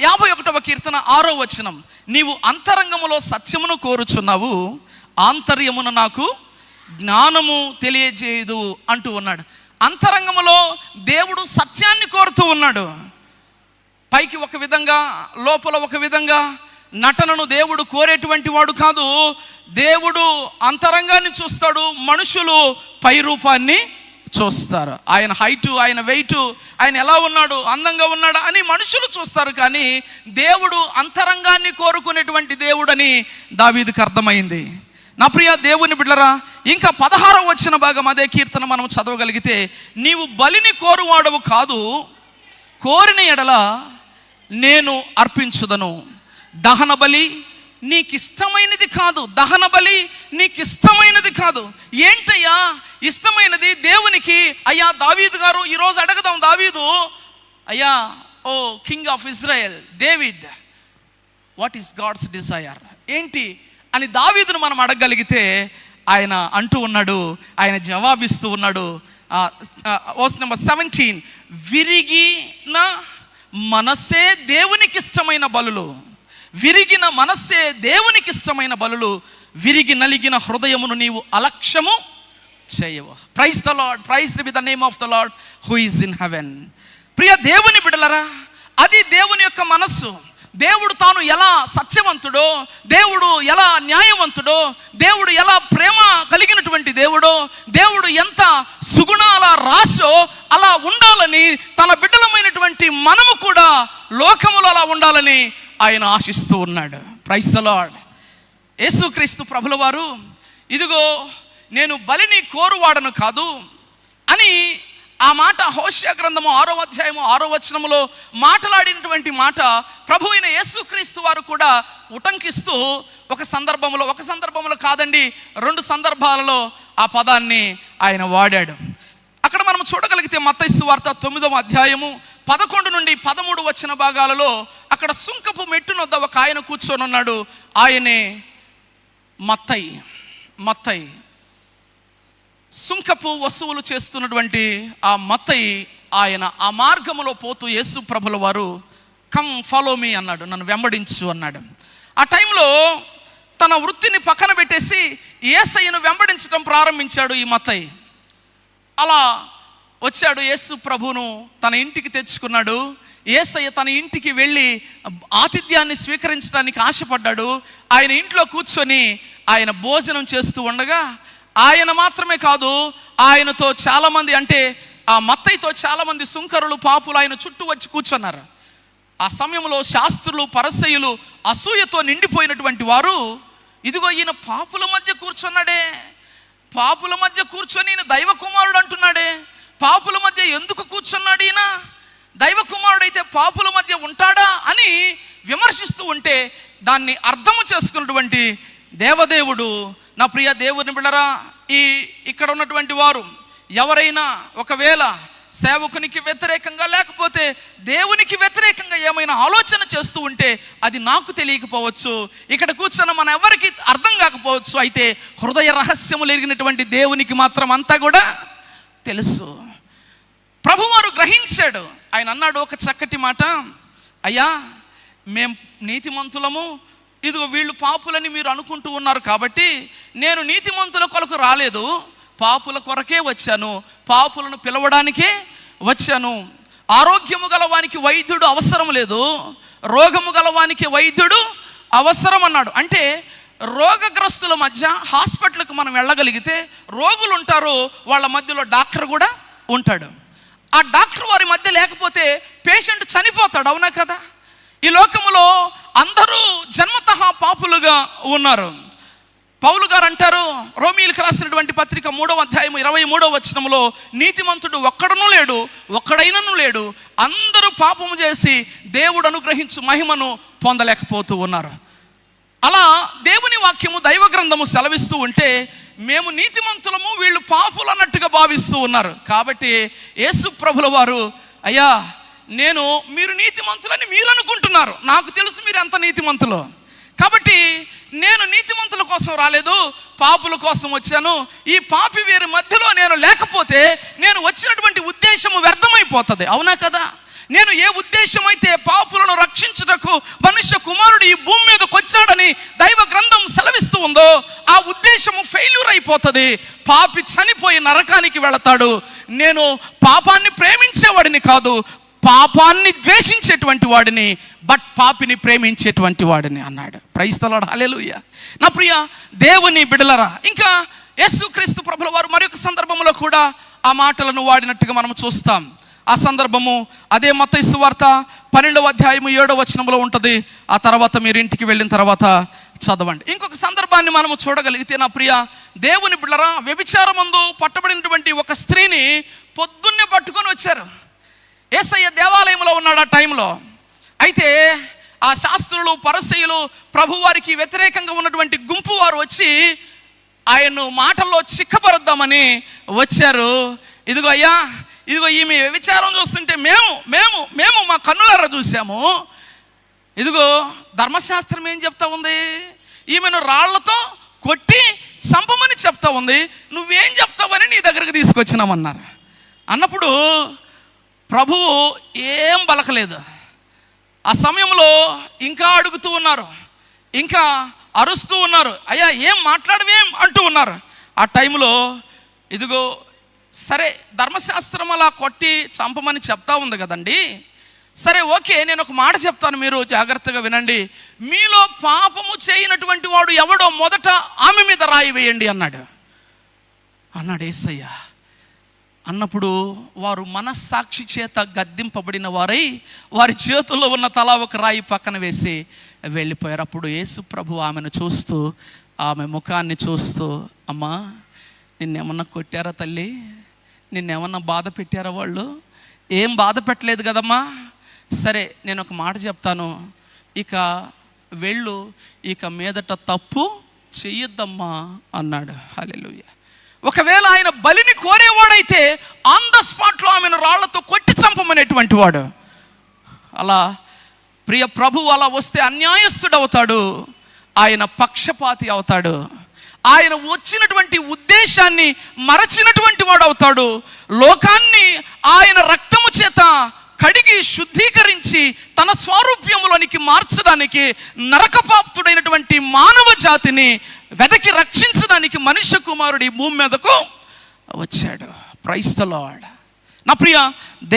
51వ కీర్తన 6వ వచనం, నీవు అంతరంగములో సత్యమును కోరుచున్నావు, ఆంతర్యమున నాకు జ్ఞానము తెలియజేయదు అంటూ ఉన్నాడు. అంతరంగములో దేవుడు సత్యాన్ని కోరుతూ ఉన్నాడు. పైకి ఒక విధంగా, లోపల ఒక విధంగా. నటనను దేవుడు కోరేటువంటి వాడు కాదు. దేవుడు అంతరంగాన్ని చూస్తాడు, మనుషులు పై రూపాన్ని చూస్తారు. ఆయన హైటు, ఆయన వెయిటు, ఆయన ఎలా ఉన్నాడు, అందంగా ఉన్నాడు అని మనుషులు చూస్తారు. కానీ దేవుడు అంతరంగాన్ని కోరుకునేటువంటి దేవుడని దావీదుకు అర్థమైంది. నా ప్రియ దేవుని బిడ్డలారా, ఇంకా 16వ వచన భాగం అదే కీర్తన మనం చదవగలిగితే, నీవు బలిని కోరువాడవు కాదు, కోరిన ఎడల నేను అర్పించుదను. దహన బలి నీకు ఇష్టమైనది కాదు. దహన బలి నీకు ఇష్టమైనది కాదు. ఏంటయ్యా ఇష్టమైనది దేవునికి? అయ్యా దావీదు గారు, ఈరోజు అడగదాం దావీదు, అయ్యా O king of Israel David, what is God's desire ఏంటి అని దావీదును మనం అడగగలిగితే ఆయన అంటూ ఉన్నాడు, ఆయన జవాబిస్తూ ఉన్నాడు. వర్స్ నెంబర్ 17, విరిగిన మనసే దేవునికి ఇష్టమైన బలులు. విరిగిన మనస్సే దేవునికి ఇష్టమైన బలులు, విరిగి నలిగిన హృదయమును నీవు అలక్ష్యము చేయవు. Praise the lord, praise be the name of the lord who is in heaven. ప్రియ దేవుని బిడ్డలరా, అది దేవుని యొక్క మనస్సు. దేవుడు తాను ఎలా సత్యవంతుడో, దేవుడు ఎలా న్యాయవంతుడో, దేవుడు ఎలా ప్రేమ కలిగినటువంటి దేవుడో, దేవుడు ఎంత సుగుణాల రాసో అలా ఉండాలని, తన బిడ్డలమైనటువంటి మనము కూడా లోకములో అలా ఉండాలని ఆయన ఆశిస్తూ ఉన్నాడు. Praise the Lord. యేసుక్రీస్తు ప్రభుల వారు, ఇదిగో నేను బలిని కోరువాడను కాదు అని ఆ మాట హోషేయ గ్రంథము 6వ అధ్యాయము 6వ వచనములో మాట్లాడినటువంటి మాట ప్రభు అయిన యేసుక్రీస్తు వారు కూడా ఉటంకిస్తూ ఒక సందర్భంలో కాదండి, 2 సందర్భాలలో ఆ పదాన్ని ఆయన వాడాడు. అక్కడ మనం చూడగలిగితే మత్తయి సువార్త 9వ అధ్యాయము 11 నుండి 13 వచ్చిన భాగాలలో అక్కడ సుంకపు మెట్టునొద్ద ఒక ఆయన కూర్చొని ఉన్నాడు. ఆయనే మత్తయి. సుంకపు వసూలు చేస్తున్నటువంటి ఆ మత్తయి ఆయన ఆ మార్గములో పోతూ యేసు ప్రభుల వారు కమ్ ఫాలో మీ అన్నాడు, నన్ను వెంబడించు అన్నాడు. ఆ టైంలో తన వృత్తిని పక్కన పెట్టేసి యేసయ్యను వెంబడించడం ప్రారంభించాడు ఈ మత్తయి. అలా వచ్చాడు, యేసు ప్రభువును తన ఇంటికి తెచ్చుకున్నాడు. యేసయ్య తన ఇంటికి వెళ్ళి ఆతిథ్యాన్ని స్వీకరించడానికి ఆశపడ్డాడు. ఆయన ఇంట్లో కూర్చొని ఆయన భోజనం చేస్తూ ఉండగా ఆయన మాత్రమే కాదు, ఆయనతో చాలామంది, అంటే ఆ మత్తయితో చాలామంది సుంకరులు, పాపులు ఆయన చుట్టూ వచ్చి కూర్చున్నారు. ఆ సమయంలో శాస్త్రులు, పరిసయ్యులు అసూయతో నిండిపోయినటువంటి వారు, ఇదిగో ఈయన పాపుల మధ్య కూర్చున్నాడే, పాపుల మధ్య కూర్చొని ఈయన దైవ కుమారుడు అంటున్నాడే, పాపుల మధ్య ఎందుకు కూర్చున్నాడు ఈయన, దైవ కుమారుడైతే పాపుల మధ్య ఉంటాడా అని విమర్శిస్తూ ఉంటే దాన్ని అర్థము చేసుకున్నటువంటి దేవదేవుడు, నా ప్రియ దేవుని బిడ్డరా, ఇక్కడ ఉన్నటువంటి వారు ఎవరైనా ఒకవేళ సేవకునికి వ్యతిరేకంగా లేకపోతే దేవునికి వ్యతిరేకంగా ఏమైనా ఆలోచన చేస్తూ ఉంటే అది నాకు తెలియకపోవచ్చు, ఇక్కడ కూర్చొని మన ఎవరికి అర్థం కాకపోవచ్చు. అయితే హృదయ రహస్యములు ఎరిగినటువంటి దేవునికి మాత్రం అంతా కూడా తెలుసు. ప్రభువారు గ్రహించాడు. ఆయన అన్నాడు ఒక చక్కటి మాట, అయ్యా మేం నీతిమంతులము, ఇదిగో వీళ్ళు పాపులని మీరు అనుకుంటూ ఉన్నారు కాబట్టి నేను నీతిమంతుల కొరకు రాలేదు, పాపుల కొరకే వచ్చాను, పాపులను పిలవడానికే వచ్చాను. ఆరోగ్యము గలవానికి వైద్యుడు అవసరం లేదు, రోగము గలవానికి వైద్యుడు అవసరం అన్నాడు. అంటే రోగగ్రస్తుల మధ్య హాస్పిటల్కి మనం వెళ్ళగలిగితే రోగులు ఉంటారు, వాళ్ళ మధ్యలో డాక్టర్ కూడా ఉంటాడు. ఆ డాక్టర్ వారి మధ్య లేకపోతే పేషెంట్ చనిపోతాడు, అవునా కదా? ఈ లోకములో అందరూ జన్మతః పాపులుగా ఉన్నారు. పౌలు గారు అంటారు, రోమీయులకు రాసినటువంటి పత్రిక 3వ అధ్యాయం 23వ వచనంలో, నీతిమంతుడు ఒక్కడనూ లేడు, ఒక్కడైనను లేడు, అందరూ పాపము చేసి దేవుడు అనుగ్రహించు మహిమను పొందలేకపోతూ ఉన్నారు. అలా దేవుని వాక్యము, దైవ గ్రంథము సెలవిస్తూ ఉంటే మేము నీతిమంతులము, వీళ్ళు పాపులు అన్నట్టుగా భావిస్తూ ఉన్నారు. కాబట్టి యేసు ప్రభుల వారు, అయ్యా మీరు నీతిమంతులని మీరు అనుకుంటున్నారు, నాకు తెలుసు మీరు ఎంత నీతిమంతులో, కాబట్టి నేను నీతిమంతుల కోసం రాలేదు, పాపుల కోసం వచ్చాను. ఈ పాపి వీరి మధ్యలో నేను లేకపోతే నేను వచ్చినటువంటి ఉద్దేశము వ్యర్థమైపోతుంది, అవునా కదా? నేను ఏ ఉద్దేశం అయితే పాపులను రక్షించుటకు మనుష్య కుమారుడు ఈ భూమి మీదకి వచ్చాడని దైవ గ్రంథం సెలవిస్తూ ఉందో ఆ ఉద్దేశము ఫెయిల్యూర్ అయిపోతుంది. పాపి చనిపోయి నరకానికి వెళతాడు. నేను పాపాన్ని ప్రేమించేవాడిని కాదు, పాపాన్ని ద్వేషించేటువంటి వాడిని, బట్ పాపిని ప్రేమించేటువంటి వాడిని అన్నాడు. ప్రైజ్ ది లార్డ్, హల్లెలూయా. నా ప్రియ దేవుని బిడ్డలారా, ఇంకా యేసుక్రీస్తు ప్రభుల వారు మరొక సందర్భంలో కూడా ఆ మాటలను వాడినట్టుగా మనం చూస్తాం. ఆ సందర్భము అదే మత్తయి సువార్త 12వ అధ్యాయము 7వ వచనంలో ఉంటుంది. ఆ తర్వాత మీరు ఇంటికి వెళ్ళిన తర్వాత చదవండి. ఇంకొక సందర్భాన్ని మనము చూడగలిగితే నా ప్రియ దేవుని బిడ్డలారా, వ్యభిచారమందు పట్టబడినటువంటి ఒక స్త్రీని పొద్దున్నే పట్టుకొని వచ్చారు. యేసయ్య దేవాలయంలో ఉన్నాడు ఆ టైంలో. అయితే ఆ శాస్త్రులు, పరిసయ్యులు, ప్రభువారికి వ్యతిరేకంగా ఉన్నటువంటి గుంపు వారు వచ్చి ఆయన్ను మాటల్లో చిక్కబరుద్దామని వచ్చారు. ఇదిగో అయ్యా, ఇదిగో ఈమె వ్యభిచారం చూస్తుంటే మేము మా కన్నులారా చూసాము. ఇదిగో ధర్మశాస్త్రం ఏం చెప్తా ఉంది, ఈమెను రాళ్లతో కొట్టి చంపమని చెప్తా ఉంది, నువ్వేం చెప్తావని నీ దగ్గరికి తీసుకొచ్చినామన్నారు. అన్నప్పుడు ప్రభువు ఏం పలకలేదు. ఆ సమయంలో ఇంకా అడుగుతూ ఉన్నారు, ఇంకా అరుస్తూ ఉన్నారు, అయ్యా ఏం మాట్లాడవేం అంటూ ఉన్నారు. ఆ టైంలో ఇదిగో సరే ధర్మశాస్త్రం అలా కొట్టి చంపమని చెప్తా ఉంది కదండి, సరే ఓకే నేను ఒక మాట చెప్తాను, మీరు జాగ్రత్తగా వినండి. మీలో పాపము చేయనటువంటి వాడు ఎవడో మొదట ఆమె మీద రాయి వేయండి అన్నాడు యేసయ్య. అన్నప్పుడు వారు మనస్సాక్షి చేత గద్దింపబడిన వారై వారి చేతుల్లో ఉన్న తలా ఒక రాయి పక్కన వేసి వెళ్ళిపోయారు. అప్పుడు యేసు ప్రభు ఆమెను చూస్తూ, ఆమె ముఖాన్ని చూస్తూ, అమ్మా నిన్నేమన్నా కొట్టారా తల్లి, నిన్నేమన్నా బాధ పెట్టారా వాళ్ళు? ఏం బాధ పెట్టలేదు కదమ్మా, సరే నేను ఒక మాట చెప్తాను, ఇక వెళ్ళు, ఇక మీదట తప్పు చెయ్యొద్దమ్మా అన్నాడు. హల్లెలూయా. ఒకవేళ ఆయన బలిని కోరేవాడైతే ఆన్ ద స్పాట్లో ఆమెను రాళ్లతో కొట్టి చంపమనేటువంటి వాడు. అలా ప్రియ ప్రభువు అలా వస్తే అన్యాయస్తుడు అవుతాడు, ఆయన పక్షపాతి అవుతాడు, ఆయన వచ్చినటువంటి ఉద్దేశాన్ని మరచినటువంటి వాడు అవుతాడు. లోకాన్ని ఆయన రక్తము చేత కడిగి శుద్ధీకరించి తన స్వారూప్యములోనికి మార్చడానికి, నరకపాప్తుడైనటువంటి మానవ జాతిని వెదకి రక్షించడానికి మనుష్య కుమారుడు ఈ భూమి మీదకు వచ్చాడు. Praise the lord. నా ప్రియ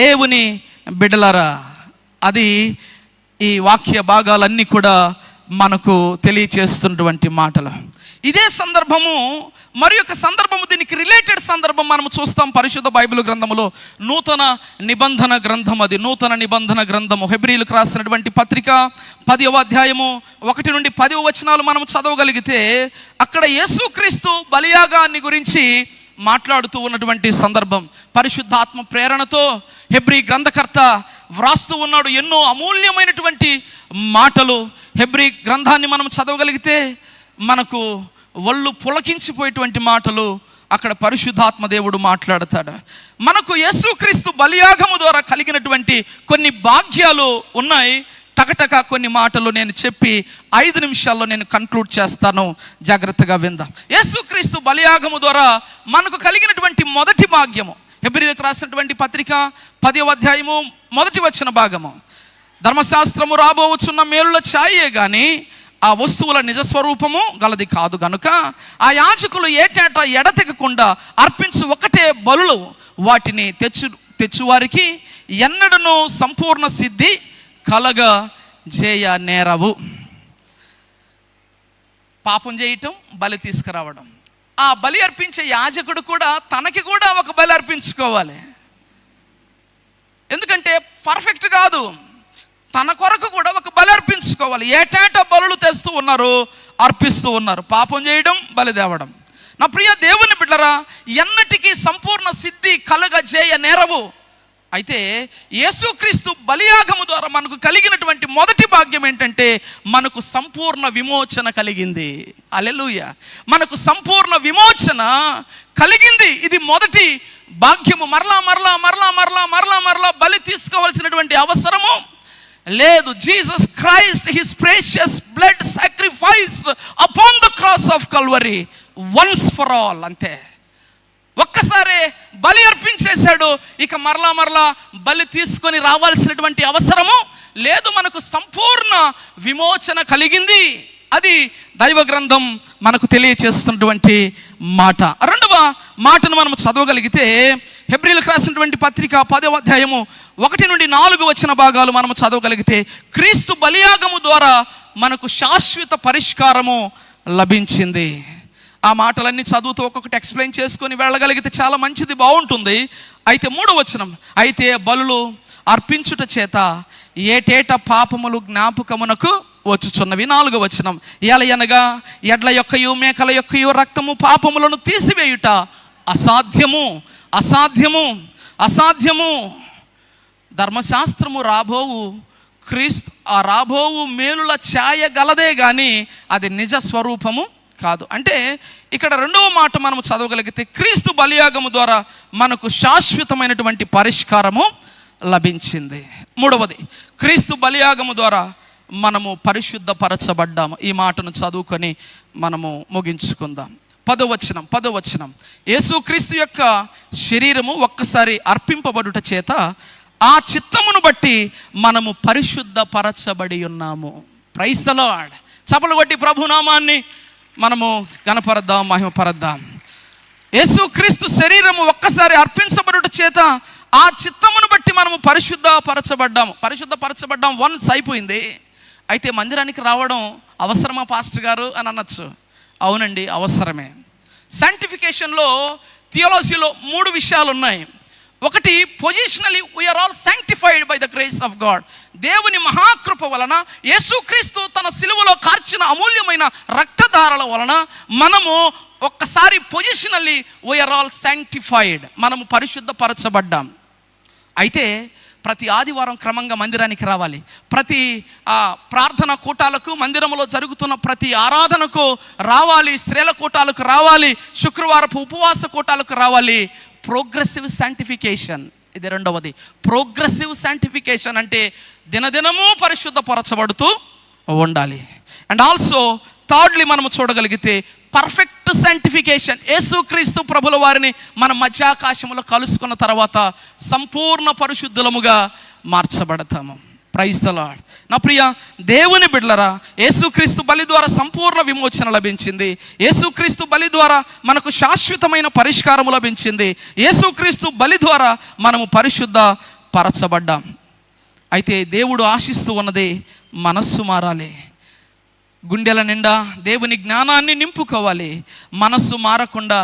దేవుని బిడ్డలారా, అది ఈ వాక్య భాగాలన్నీ కూడా మనకు తెలియచేస్తున్నటువంటి మాటలు. ఇదే సందర్భము మరి ఒక సందర్భము, దీనికి రిలేటెడ్ సందర్భం మనము చూస్తాం పరిశుద్ధ బైబిల్ గ్రంథములో. నూతన నిబంధన గ్రంథం, అది నూతన నిబంధన గ్రంథము. హెబ్రీయులకు రాసినటువంటి పత్రిక 10వ అధ్యాయము 1 నుండి 10వ వచనాలు మనం చదవగలిగితే అక్కడ యేసుక్రీస్తు బలియాగాన్ని గురించి మాట్లాడుతూ ఉన్నటువంటి సందర్భం. పరిశుద్ధాత్మ ప్రేరణతో హెబ్రీ గ్రంథకర్త వ్రాస్తూ ఉన్నాడు ఎన్నో అమూల్యమైనటువంటి మాటలు. హెబ్రీ గ్రంథాన్ని మనం చదవగలిగితే మనకు ఒళ్ళు పులకించిపోయేటువంటి మాటలు అక్కడ పరిశుద్ధాత్మ దేవుడు మాట్లాడతాడు. మనకు యేసుక్రీస్తు బలియాగము ద్వారా కలిగినటువంటి కొన్ని భాగ్యాలు ఉన్నాయి. టకటక కొన్ని మాటలు నేను చెప్పి 5 నిమిషాల్లో నేను కన్క్లూడ్ చేస్తాను, జాగ్రత్తగా విందాం. యేసుక్రీస్తు బలియాగము ద్వారా మనకు కలిగినటువంటి మొదటి భాగ్యము, హెబ్రీయులకు రాసినటువంటి పత్రిక 10వ అధ్యాయము 1వ వచన భాగము. ధర్మశాస్త్రము రాబోచున్న మేలుల ఛాయే కానీ ఆ వస్తువుల నిజస్వరూపము గలది కాదు గనుక ఆ యాజకులు ఏటేటా ఎడతెగకుండా అర్పించు ఒకటే బలులు వాటిని తెచ్చువారికి ఎన్నడను సంపూర్ణ సిద్ధి కలగ చేయ నేరవు. పాపం చేయటం, బలి తీసుకురావడం. ఆ బలి అర్పించే యాజకుడు కూడా తనకి కూడా ఒక బలి అర్పించుకోవాలి. ఎందుకంటే పర్ఫెక్ట్ కాదు, తన కొరకు కూడా ఒక బలి అర్పించుకోవాలి. ఏటేటా బలులు తెస్తూ ఉన్నారు, అర్పిస్తూ ఉన్నారు. పాపం చేయడం, బలి తేవడం. నా ప్రియ దేవుని బిడ్డరా, ఎన్నటికీ సంపూర్ణ సిద్ధి కలగజేయ నేరవు. అయితే యేసుక్రీస్తు బలియాగము ద్వారా మనకు కలిగినటువంటి మొదటి భాగ్యం ఏంటంటే మనకు సంపూర్ణ విమోచన కలిగింది. హల్లెలూయా. మనకు సంపూర్ణ విమోచన కలిగింది. ఇది మొదటి భాగ్యము. మరలా మరలా మరలా మరలా మరలా మరలా బలి తీసుకోవాల్సినటువంటి అవసరము లేదు. Jesus Christ his precious blood sacrificed upon the cross of Calvary once for all. అంతే, ఒక్కసారి బలి అర్పించేశాడు, ఇక మరలా మరలా బలి తీసుకొని రావాల్సినటువంటి అవసరము లేదు. మనకు సంపూర్ణ విమోచన కలిగింది. అది దైవ గ్రంథం మనకు తెలియచేస్తున్నటువంటి మాట. రెండవ మాటను మనం చదవగలిగితే హెబ్రీయులకు రాసినటువంటి పత్రిక 10వ అధ్యాయము 1 నుండి 4 వచన భాగాలు మనం చదవగలిగితే క్రీస్తు బలియాగము ద్వారా మనకు శాశ్వత పరిష్కారము లభించింది. ఆ మాటలన్నీ చదువుతూ ఒక్కొక్కటి ఎక్స్ప్లెయిన్ చేసుకొని వెళ్ళగలిగితే చాలా మంచిది, బాగుంటుంది. అయితే 3వ వచనం, అయితే బలులు అర్పించుట చేత ఏటేట పాపములు జ్ఞాపకమునకు వచ్చుచున్నవి. 4వ వచనం, ఎలయనగా ఎడ్ల యొక్కయు మేకల యొక్కయు రక్తము పాపములను తీసివేయుట అసాధ్యము అసాధ్యము అసాధ్యము. ధర్మశాస్త్రము రాబోవు క్రీస్తు, ఆ రాబోవు మేలుల ఛాయ గలదే కానీ అది నిజ స్వరూపము కాదు. అంటే ఇక్కడ రెండవ మాట మనం చదవగలిగితే క్రీస్తు బలియాగము ద్వారా మనకు శాశ్వతమైనటువంటి పరిష్కారము లభించింది. 3వది, క్రీస్తు బలియాగము ద్వారా మనము పరిశుద్ధపరచబడ్డాము. ఈ మాటను చదువుకొని మనము ముగించుకుందాం. 10వ వచనం, యేసుక్రీస్తు యొక్క శరీరము ఒక్కసారి అర్పింపబడుట చేత ఆ చిత్తమును బట్టి మనము పరిశుద్ధపరచబడి ఉన్నాము. Praise the Lord. చప్పలు కొట్టి ప్రభునామాన్ని మనము గణపరద్దాం, మహిమపరద్దాం. యేసుక్రీస్తు శరీరము ఒక్కసారి అర్పించబడుట చేత ఆ చిత్తమును బట్టి మనము పరిశుద్ధపరచబడ్డాం వన్స్ అయిపోయింది. అయితే మందిరానికి రావడం అవసరమా పాస్టర్ గారు అని అనొచ్చు. అవునండి, అవసరమే. శాంటిఫికేషన్లో, థియాలజీలో 3 విషయాలు ఉన్నాయి. ఒకటి, positionally we are all sanctified by the grace of God. దేవుని మహాకృప వలన, యేసుక్రీస్తు తన సిలువలో కార్చిన అమూల్యమైన రక్తధారల వలన మనము ఒక్కసారి పొజిషనల్లీ వీఆర్ ఆల్ శాంక్టిఫైడ్, మనము పరిశుద్ధపరచబడ్డాం. అయితే ప్రతి ఆదివారం క్రమంగా మందిరానికి రావాలి. ప్రతి ప్రార్థన కూటాలకు, మందిరంలో జరుగుతున్న ప్రతి ఆరాధనకు రావాలి. స్త్రీల కూటాలకు రావాలి. శుక్రవారపు ఉపవాస కూటాలకు రావాలి. ప్రోగ్రెసివ్ శాంటిఫికేషన్, ఇది రెండవది. ప్రోగ్రెసివ్ శాంటిఫికేషన్ అంటే దినదినము పరిశుద్ధపరచబడుతూ ఉండాలి. అండ్ ఆల్సో థర్డ్లీ మనము చూడగలిగితే పర్ఫెక్ట్ శాంటిఫికేషన్. యేసుక్రీస్తు ప్రభుల వారిని మన మధ్యాకాశములో కలుసుకున్న తర్వాత సంపూర్ణ పరిశుద్ధులముగా మార్చబడతాము. Praise the lord. నా ప్రియ దేవుని బిడ్డలరా, యేసుక్రీస్తు బలి ద్వారా సంపూర్ణ విమోచన లభించింది. యేసుక్రీస్తు బలి ద్వారా మనకు శాశ్వతమైన పరిష్కారము లభించింది. యేసుక్రీస్తు బలి ద్వారా మనము పరిశుద్ధ పరచబడ్డాం. అయితే దేవుడు ఆశిస్తూ ఉన్నది మనస్సు మారాలి. గుండెల నిండా దేవుని జ్ఞానాన్ని నింపుకోవాలి. మనస్సు మారకుండా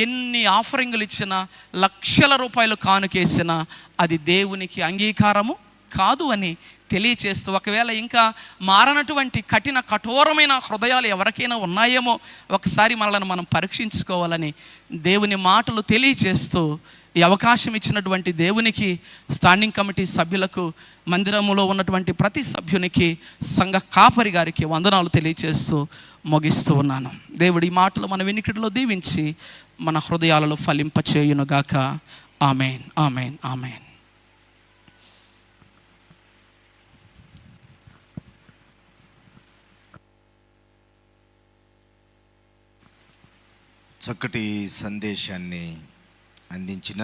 ఎన్ని ఆఫరింగులు ఇచ్చినా, లక్షల రూపాయలు కానుకేసినా అది దేవునికి అంగీకారము కాదు అని తెలియచేస్తూ, ఒకవేళ ఇంకా మారనటువంటి కఠోరమైన హృదయాలు ఎవరికైనా ఉన్నాయేమో ఒకసారి మనల్ని మనం పరీక్షించుకోవాలని దేవుని మాటలు తెలియచేస్తూ, ఈ అవకాశం ఇచ్చినటువంటి దేవునికి, స్టాండింగ్ కమిటీ సభ్యులకు, మందిరములో ఉన్నటువంటి ప్రతి సభ్యునికి, సంఘ కాపరి గారికి వందనాలు తెలియచేస్తూ ముగిస్తూ ఉన్నాను. దేవుడి ఈ మాటలు మన వినికిడిలో దీవించి మన హృదయాలలో ఫలింపచేయునుగాక. ఆమేన్, ఆమేన్, ఆమేన్. చక్కటి సందేశాన్ని అందించిన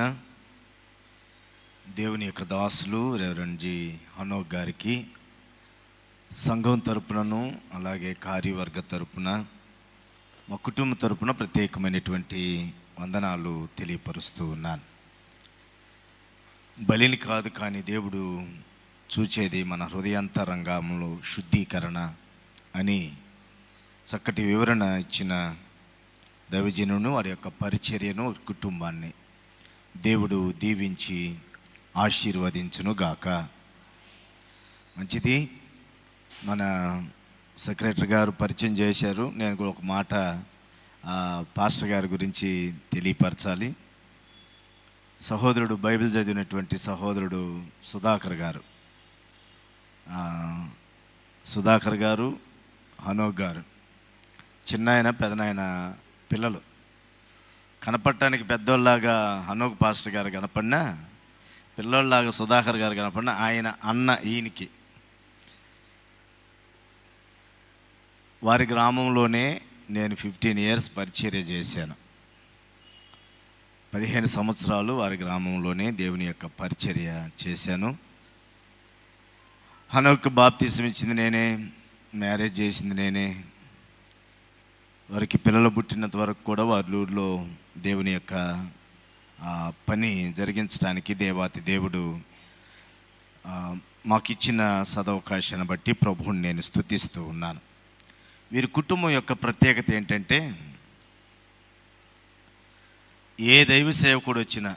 దేవుని యొక్క దాసులు రెవరెండ్ జి హనోక్ గారికి సంఘం తరపునను అలాగే కార్యవర్గ తరపున మా కుటుంబ తరపున ప్రత్యేకమైనటువంటి వందనాలు తెలియపరుస్తూ ఉన్నాను. బలిని కాదు కానీ దేవుడు చూచేది మన హృదయాంతరంగంలో శుద్ధీకరణ అని చక్కటి వివరణ ఇచ్చిన దైవజనును, వారి యొక్క పరిచర్యను, కుటుంబాన్ని దేవుడు దీవించి ఆశీర్వదించును గాక. మంచిది. మన సెక్రటరీ గారు పరిచయం చేశారు. నేను కూడా ఒక మాట పాస్టర్ గారి గురించి తెలియపరచాలి. సహోదరుడు, బైబిల్ చదివినటువంటి సహోదరుడు సుధాకర్ గారు, హనోక్ గారు, చిన్నాయన పెదనాయన పిల్లలు. కనపడటానికి పెద్దోళ్ళలాగా హనోక్ పాస్టర్ గారు కనపడినా, పిల్లోళ్ళలాగా సుధాకర్ గారు కనపడినా ఆయన అన్న ఈయనకి. వారి గ్రామంలోనే నేను 15 years పరిచర్య చేశాను. 15 సంవత్సరాలు వారి గ్రామంలోనే దేవుని యొక్క పరిచర్య చేశాను. హనోక్ బాప్తిసం ఇచ్చింది నేనే, మ్యారేజ్ చేసింది నేనే. వారికి పిల్లలు పుట్టినంత వరకు కూడా వారి ఊరిలో దేవుని యొక్క పని జరిగించడానికి దేవాతి దేవుడు మాకిచ్చిన సదవకాశాన్ని బట్టి ప్రభువుని నేను స్తుతిస్తూ ఉన్నాను. వీరి కుటుంబం యొక్క ప్రత్యేకత ఏంటంటే, ఏ దైవ సేవకుడు వచ్చినా,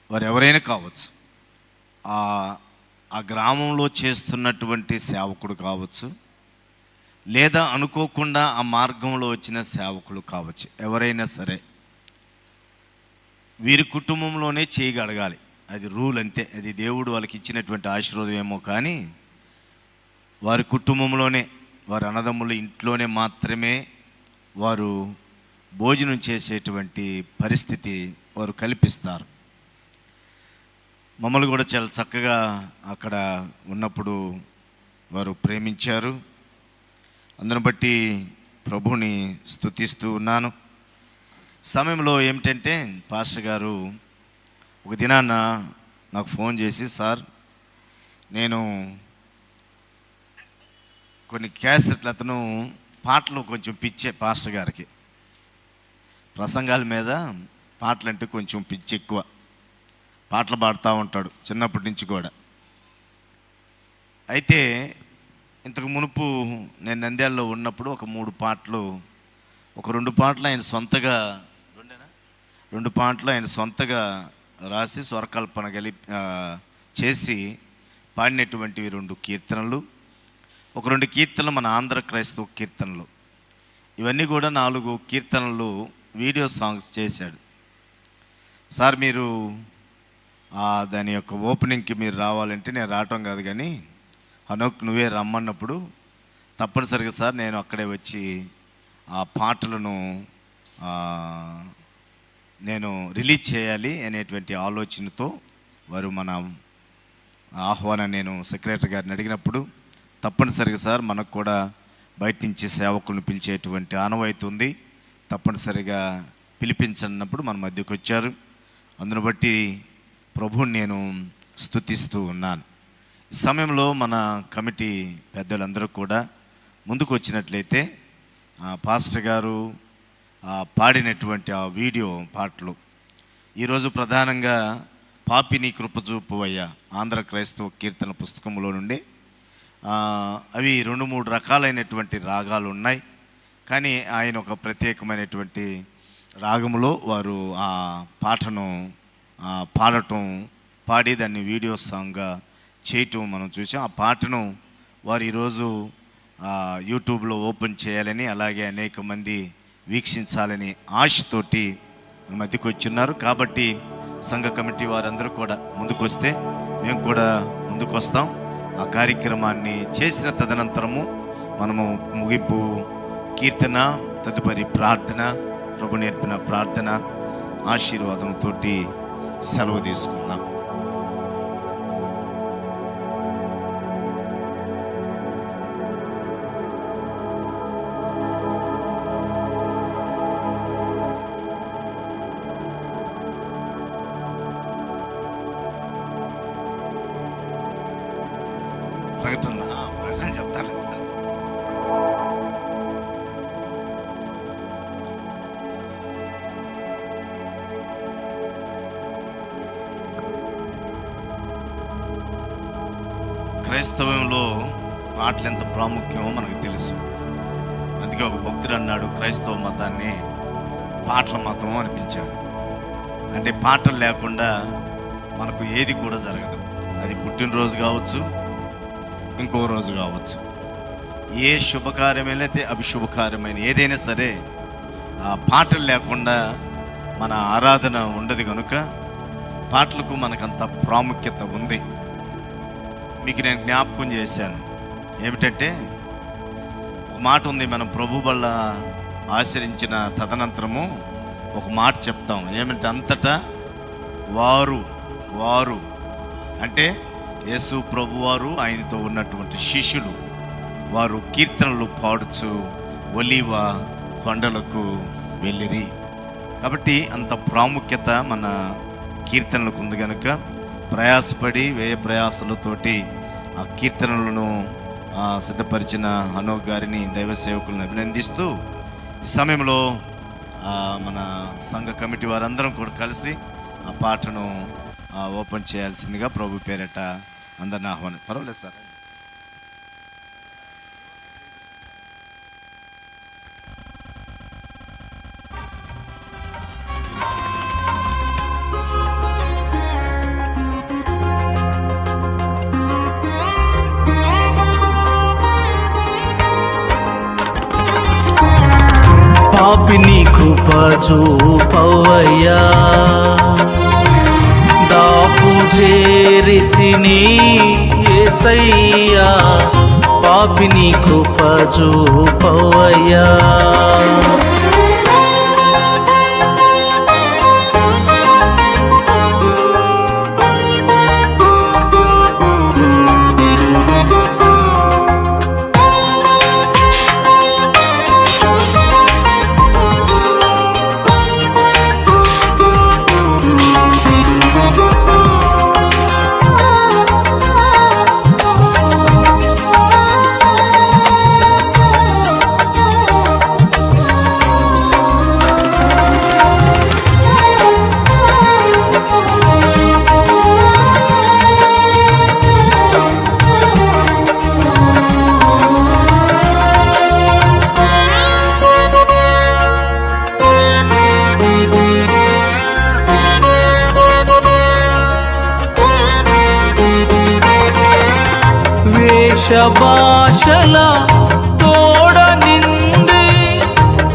వారు ఎవరైనా కావచ్చు, ఆ గ్రామంలో చేస్తున్నటువంటి సేవకుడు కావచ్చు, లేదా అనుకోకుండా ఆ మార్గంలో వచ్చిన సేవకులు కావచ్చు, ఎవరైనా సరే వీరి కుటుంబంలోనే చేయగలగాలి. అది రూల్, అంతే. అది దేవుడు వాళ్ళకి ఇచ్చినటువంటి ఆశీర్వాదం ఏమో కానీ వారి కుటుంబంలోనే, వారి అన్నదమ్ముల ఇంట్లోనే మాత్రమే వారు భోజనం చేసేటువంటి పరిస్థితి వారు కల్పిస్తారు. మమ్మల్ని కూడా చాలా చక్కగా అక్కడ ఉన్నప్పుడు వారు ప్రేమించారు. అందును బట్టి ప్రభుని స్తుతిస్తూ ఉన్నాను. సమయంలో ఏమిటంటే, పాస్టర్ గారు ఒక దినాన్న నాకు ఫోన్ చేసి, సార్ నేను కొన్ని క్యాసెట్లు, అతను పాటలు కొంచెం పిచ్చే పాస్టర్ గారికి, ప్రసంగాల మీద పాటలంటే కొంచెం పిచ్చి ఎక్కువ, పాటలు పాడుతూ ఉంటాడు చిన్నప్పటి నుంచి కూడా. అయితే ఇంతకు మునుపు నేను నంద్యాలలో ఉన్నప్పుడు ఒక 3 పాటలు, ఒక 2 పాటలు ఆయన సొంతగా, 2 పాటలు ఆయన సొంతగా రాసి స్వరకల్పన చేసి పాడినటువంటివి 2 కీర్తనలు, ఒక 2 కీర్తనలు మన ఆంధ్ర క్రైస్తవ కీర్తనలు. ఇవన్నీ కూడా 4 కీర్తనలు వీడియో సాంగ్స్ చేశాడు. సార్ మీరు దాని యొక్క ఓపెనింగ్కి మీరు రావాలంటే నేను రావటం కాదు, కానీ హనోక్ నువ్వే రమ్మన్నప్పుడు తప్పనిసరిగా సార్ నేను అక్కడే వచ్చి ఆ పాటలను నేను రిలీజ్ చేయాలి అనేటువంటి ఆలోచనతో వారు మన ఆహ్వానం నేను సెక్రటరీ గారిని అడిగినప్పుడు, తప్పనిసరిగా సార్ మనకు కూడా బయట నుంచి సేవకులను పిలిచేటువంటి ఆనవాయితీ ఉంది, తప్పనిసరిగా పిలిపించన్నప్పుడు మన మధ్యకు వచ్చారు. అందును బట్టి ప్రభువుని నేను స్తుతిస్తూ ఉన్నాను. ఈ సమయంలో మన కమిటీ పెద్దలందరూ కూడా ముందుకు వచ్చినట్లయితే పాస్టర్ గారు పాడినటువంటి ఆ వీడియో పాటలు ఈరోజు ప్రధానంగా పాపిని కృపచూపువయ్యా ఆంధ్ర క్రైస్తవ కీర్తన పుస్తకంలో నుండి అవి 2-3 రకాలైనటువంటి రాగాలు ఉన్నాయి. కానీ ఆయన ఒక ప్రత్యేకమైనటువంటి రాగంలో వారు ఆ పాటను పాడి దాన్ని వీడియో సాంగ్గా చేయటం మనం చూసాం. ఆ పాటను వారు ఈరోజు యూట్యూబ్లో ఓపెన్ చేయాలని, అలాగే అనేక మంది వీక్షించాలని ఆశతోటి మధ్యకు వచ్చున్నారు. కాబట్టి సంఘ కమిటీ వారందరూ కూడా ముందుకు వస్తే మేము కూడా ముందుకు వస్తాం. ఆ కార్యక్రమాన్ని చేసిన తదనంతరము మనము ముగింపు కీర్తన, తదుపరి ప్రార్థన, ప్రభు నేర్పిన ప్రార్థన ఆశీర్వాదంతో సెలవు తీసుకుందాం. ప్రకటన చెప్తాను సార్. క్రైస్తవంలో పాటలు ఎంత ప్రాముఖ్యమో మనకు తెలుసు. అందుకే ఒక భక్తుడు అన్నాడు, క్రైస్తవ మతాన్ని పాటల మతం అని పిలిచాడు. అంటే పాటలు లేకుండా మనకు ఏది కూడా జరగదు. అది పుట్టినరోజు కావచ్చు, ఇంకో రోజు కావచ్చు, ఏ శుభకార్యమైతే అభిశుభకార్యమైన ఏదైనా సరే ఆ పాటలు లేకుండా మన ఆరాధన ఉండదు. కనుక పాటలకు మనకంత ప్రాముఖ్యత ఉంది. మీకు నేను జ్ఞాపకం చేశాను ఏమిటంటే, ఒక మాట ఉంది, మనం ప్రభు వల్ల ఆచరించిన తదనంతరము ఒక మాట చెప్తాం. ఏమంటే, అంతటా వారు అంటే యేసు ప్రభువారు, ఆయనతో ఉన్నటువంటి శిష్యులు, వారు కీర్తనలు పాడుచు ఒలీవ కొండలకు వెళ్ళిరి. కాబట్టి అంత ప్రాముఖ్యత మన కీర్తనలకు ఉంది కనుక ప్రయాసపడి వ్యయ ప్రయాసలతోటి ఆ కీర్తనలను సిద్ధపరిచిన హనోక్ గారిని, దైవ సేవకులను అభినందిస్తూ ఈ సమయంలో మన సంఘ కమిటీ వారందరం కూడా కలిసి ఆ పాటను ఓపెన్ చేయాల్సిందిగా ప్రభు పేరట అందరిని ఆహ్వానం. పర్వాలేదు సార్. పాపిని కృప చూపవయ్యా, దాపు చేరితిని యేసయ్యా, పాపిని కృప చూపవయ్యా. వేషభాషల తోడ నిండి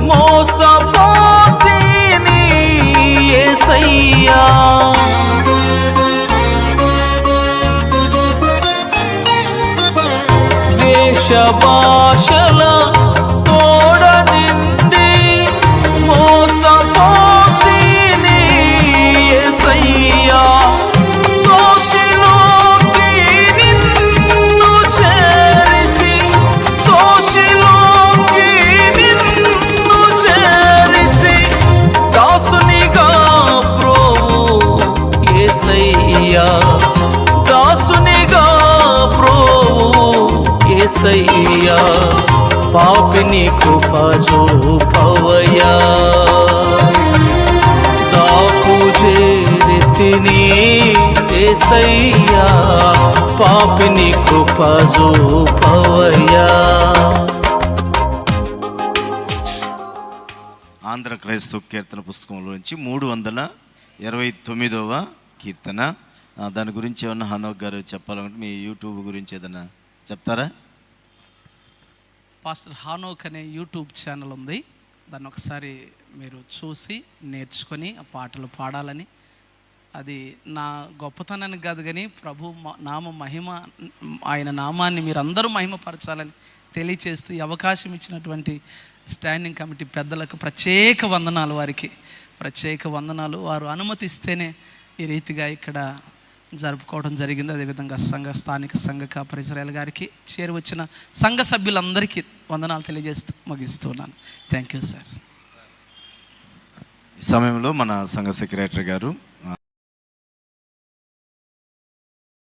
మోసపోతీని యేసయ్యా. వేషభాషల తోడ నిండి మోసపోతీని యేసయ్యా. దోషిలోకి నిన్ను చేరితి, దోషిలోకి నిన్ను చేరితి, దాసునిగా ప్రోవు యేసయ్యా, దాసునిగా ప్రోవు యేసయ్యా. పాపిని కృప చూపవయ్యా, దాపు చేరితిని యేసయ్యా, పాపిని కృప చూపవయ్యా. ఆంధ్ర క్రైస్తవ కీర్తన పుస్తకంలోంచి 329వ కీర్తన. దాని గురించి ఏమన్నా హనోక్ గారు చెప్పాలంటే మీ యూట్యూబ్ గురించి ఏదన్నా చెప్తారా? పాస్టర్ హానోక్ అనే యూట్యూబ్ ఛానల్ ఉంది, దాన్ని ఒకసారి మీరు చూసి నేర్చుకొని ఆ పాటలు పాడాలని. అది నా గొప్పతనానికి కాదు కానీ ప్రభు నామ మహిమ, ఆయన నామాన్ని మీరు అందరూ మహిమపరచాలని తెలియచేస్తూ ఈ అవకాశం ఇచ్చినటువంటి స్టాండింగ్ కమిటీ పెద్దలకు ప్రత్యేక వందనాలు, వారికి ప్రత్యేక వందనాలు. వారు అనుమతిస్తేనే ఈ రీతిగా ఇక్కడ జరుపుకోవడం జరిగింది. అదేవిధంగా స్థానిక సంఘ పరిసరాల గారికి, చేరి వచ్చిన సంఘ సభ్యులందరికీ వందనాలు తెలియజేస్తూ ముగిస్తున్నాను. Thank you sir. ఈ సమయంలో మన సంఘ సెక్రటరీ గారు